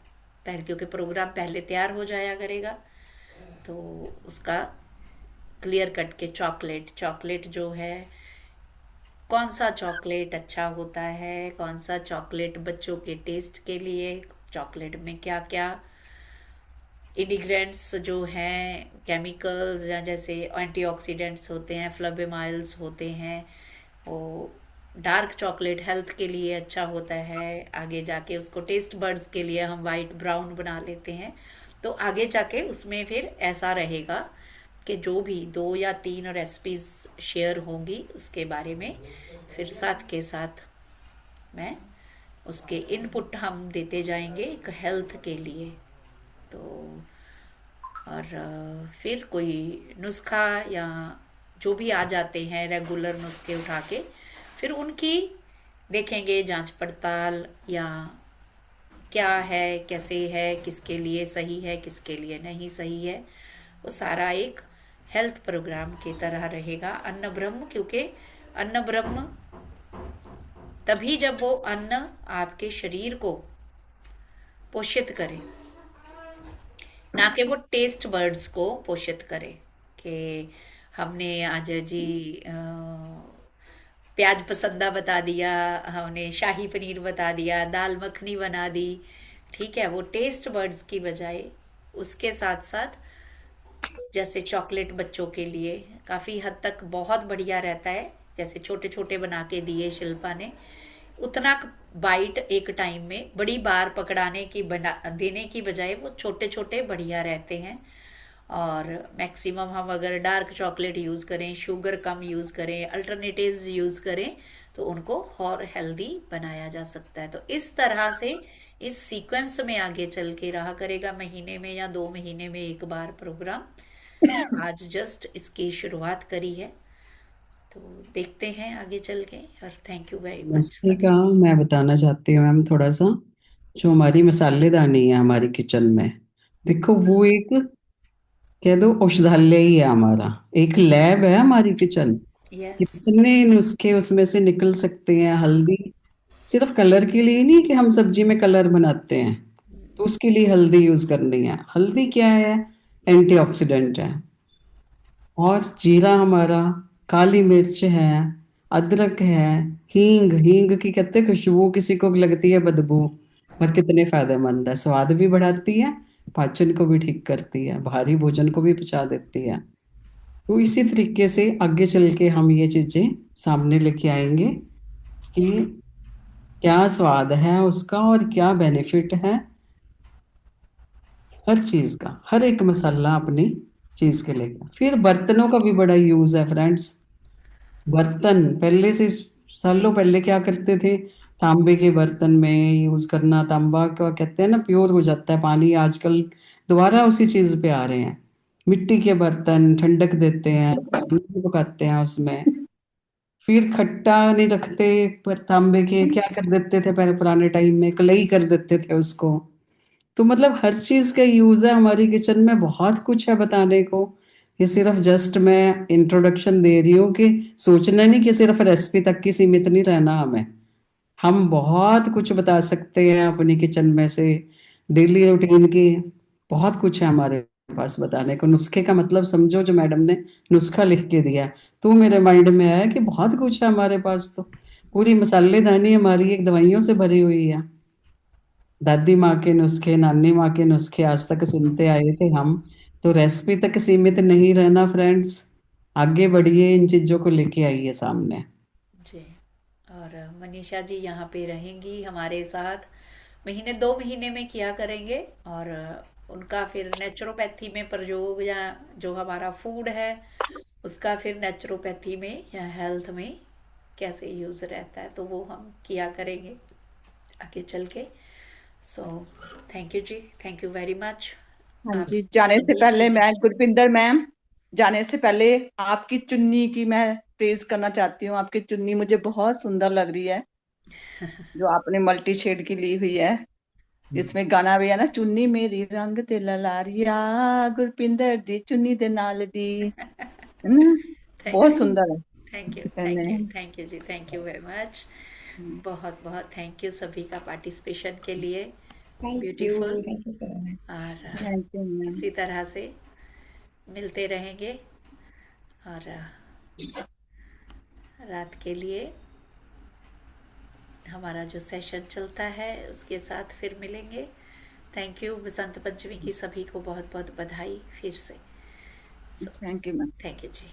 Speaker 7: पहले, क्योंकि प्रोग्राम पहले तैयार हो जाया करेगा, तो उसका क्लियर कट के चॉकलेट जो है, कौन सा चॉकलेट अच्छा होता है, कौन सा चॉकलेट बच्चों के टेस्ट के लिए, चॉकलेट में क्या क्या इंग्रेडिएंट्स जो हैं, केमिकल्स या जैसे एंटीऑक्सीडेंट्स होते हैं, फ्लेवोनॉइड्स होते हैं, वो डार्क चॉकलेट हेल्थ के लिए अच्छा होता है। आगे जाके उसको टेस्ट बर्ड्स के लिए हम वाइट ब्राउन बना लेते हैं, तो आगे जाके उसमें फिर ऐसा रहेगा कि जो भी 2 या 3 रेसिपीज शेयर होंगी उसके बारे में फिर साथ के साथ मैं उसके इनपुट हम देते जाएंगे एक हेल्थ के लिए। तो और फिर कोई नुस्खा या जो भी आ जाते हैं रेगुलर नुस्खे उठा के, फिर उनकी देखेंगे जांच पड़ताल, या क्या है, कैसे है, किसके लिए सही है, किसके लिए नहीं सही है। वो सारा एक हेल्थ प्रोग्राम की तरह रहेगा अन्न ब्रह्म, क्योंकि अन्न ब्रह्म तभी जब वो अन्न आपके शरीर को पोषित करे, ना कि वो टेस्ट बर्ड्स को पोषित करे। कि हमने आज जी प्याज पसंदा बता दिया, हमने शाही पनीर बता दिया, दाल मखनी बना दी, ठीक है, वो टेस्ट बर्ड्स की बजाय उसके साथ साथ जैसे चॉकलेट बच्चों के लिए काफ़ी हद तक बहुत बढ़िया रहता है। जैसे छोटे छोटे बना के दिए शिल्पा ने, उतना बाइट एक टाइम में बड़ी बार पकड़ाने की देने की बजाय वो छोटे छोटे बढ़िया रहते हैं। और मैक्सिमम हम अगर डार्क चॉकलेट यूज़ करें, शुगर कम यूज़ करें, अल्टरनेटिव्स यूज़ करें, तो उनको और हेल्दी बनाया जा सकता है। तो इस तरह से इस सीक्वेंस में आगे चल के रहा करेगा, महीने में या 2 महीने में एक बार प्रोग्राम। आज जस्ट इसकी शुरुआत करी है, तो देखते हैं आगे चल के। और थैंक यू वेरी मच।
Speaker 10: नमस्ते का मैं बताना चाहती हूँ मैम थोड़ा सा, जो हमारी मसालेदानी है हमारी किचन में, देखो वो एक कह दो औषधालय ही है हमारा, एक लैब है हमारी किचन।
Speaker 7: यस,
Speaker 10: कितने नुस्खे उसमें से निकल सकते हैं। हल्दी सिर्फ कलर के लिए नहीं कि हम सब्जी में कलर बनाते हैं तो उसके लिए हल्दी यूज करनी है। हल्दी क्या है? एंटीऑक्सीडेंट है। और जीरा हमारा, काली मिर्च है, अदरक है, हींग की कहते हैं खुशबू, किसी को लगती है बदबू, पर कितने फायदेमंद है। स्वाद भी बढ़ाती है, पाचन को भी ठीक करती है, भारी भोजन को भी पचा देती है। तो इसी तरीके से आगे चल के हम ये चीजें सामने लेके आएंगे कि क्या स्वाद है उसका और क्या बेनिफिट है हर चीज का, हर एक मसाला अपनी चीज के लिए। फिर बर्तनों का भी बड़ा यूज है फ्रेंड्स। बर्तन पहले से, सालों पहले क्या करते थे, तांबे के बर्तन में यूज करना, तांबा क्या कहते हैं ना, प्योर हो जाता है पानी। आजकल दोबारा उसी चीज पे आ रहे हैं। मिट्टी के बर्तन ठंडक देते हैं, खाना भी पकाते हैं उसमें। फिर खट्टा नहीं रखते, पर तांबे के क्या कर देते थे पहले पुराने टाइम में, कलई कर देते थे उसको। तो मतलब हर चीज का यूज है हमारी किचन में, बहुत कुछ है बताने को। ये सिर्फ जस्ट मैं इंट्रोडक्शन दे रही हूँ कि सोचना नहीं कि सिर्फ रेसिपी तक की सीमित नहीं रहना हमें। हम बहुत कुछ बता सकते हैं अपनी किचन में से, डेली रूटीन की। बहुत कुछ है हमारे पास बताने को। नुस्खे का मतलब समझो, जो मैडम ने नुस्खा लिख के दिया तो मेरे माइंड में आया कि बहुत कुछ है हमारे पास। तो पूरी मसालेदानी हमारी एक दवाइयों से भरी हुई है। दादी माँ के नुस्खे, नानी माँ के नुस्खे आज तक सुनते आए थे हम। तो रेसिपी तक सीमित नहीं रहना फ्रेंड्स, आगे बढ़िए, इन चीजों को लेके आइए सामने।
Speaker 7: जी। और मनीषा जी यहाँ पे रहेंगी हमारे साथ, महीने 2 महीने में किया करेंगे। और उनका फिर नेचुरोपैथी में प्रयोग, या जो हमारा फूड है उसका फिर नेचुरोपैथी में या हेल्थ में कैसे यूज़ रहता है, तो वो हम किया करेंगे आगे चल के। सो थैंक यू जी, थैंक यू वेरी मच।
Speaker 4: हाँ
Speaker 7: आप
Speaker 4: जी, जाने से
Speaker 7: सभी
Speaker 4: पहले
Speaker 7: की
Speaker 4: मैं गुरपिंदर मैम, जाने से पहले आपकी चुन्नी की मैं प्रेज करना चाहती हूँ। आपकी चुन्नी मुझे बहुत सुंदर लग रही है, जो आपने मल्टी शेड की ली हुई है। इसमें गाना भी है ना, चुन्नी मेरी रंग ते ललारिया, गुरपिंदर दी चुन्नी दे नाल दी।
Speaker 7: थैंक
Speaker 4: बहुत
Speaker 7: यू,
Speaker 4: सुंदर है
Speaker 7: थैंक यू,
Speaker 4: कहने।
Speaker 7: थैंक यू जी, थैंक यू वेरी मच। बहुत बहुत थैंक यू सभी का पार्टिसिपेशन के लिए।
Speaker 1: Thank
Speaker 7: beautiful.
Speaker 1: You so much.
Speaker 7: और
Speaker 4: थैंक यू मैम।
Speaker 7: इसी तरह से मिलते रहेंगे, और रात के लिए हमारा जो सेशन चलता है उसके साथ फिर मिलेंगे। Thank you. बसंत पंचमी की सभी को बहुत बहुत बधाई फिर से।
Speaker 4: Thank you ma'am.
Speaker 7: Thank you ji.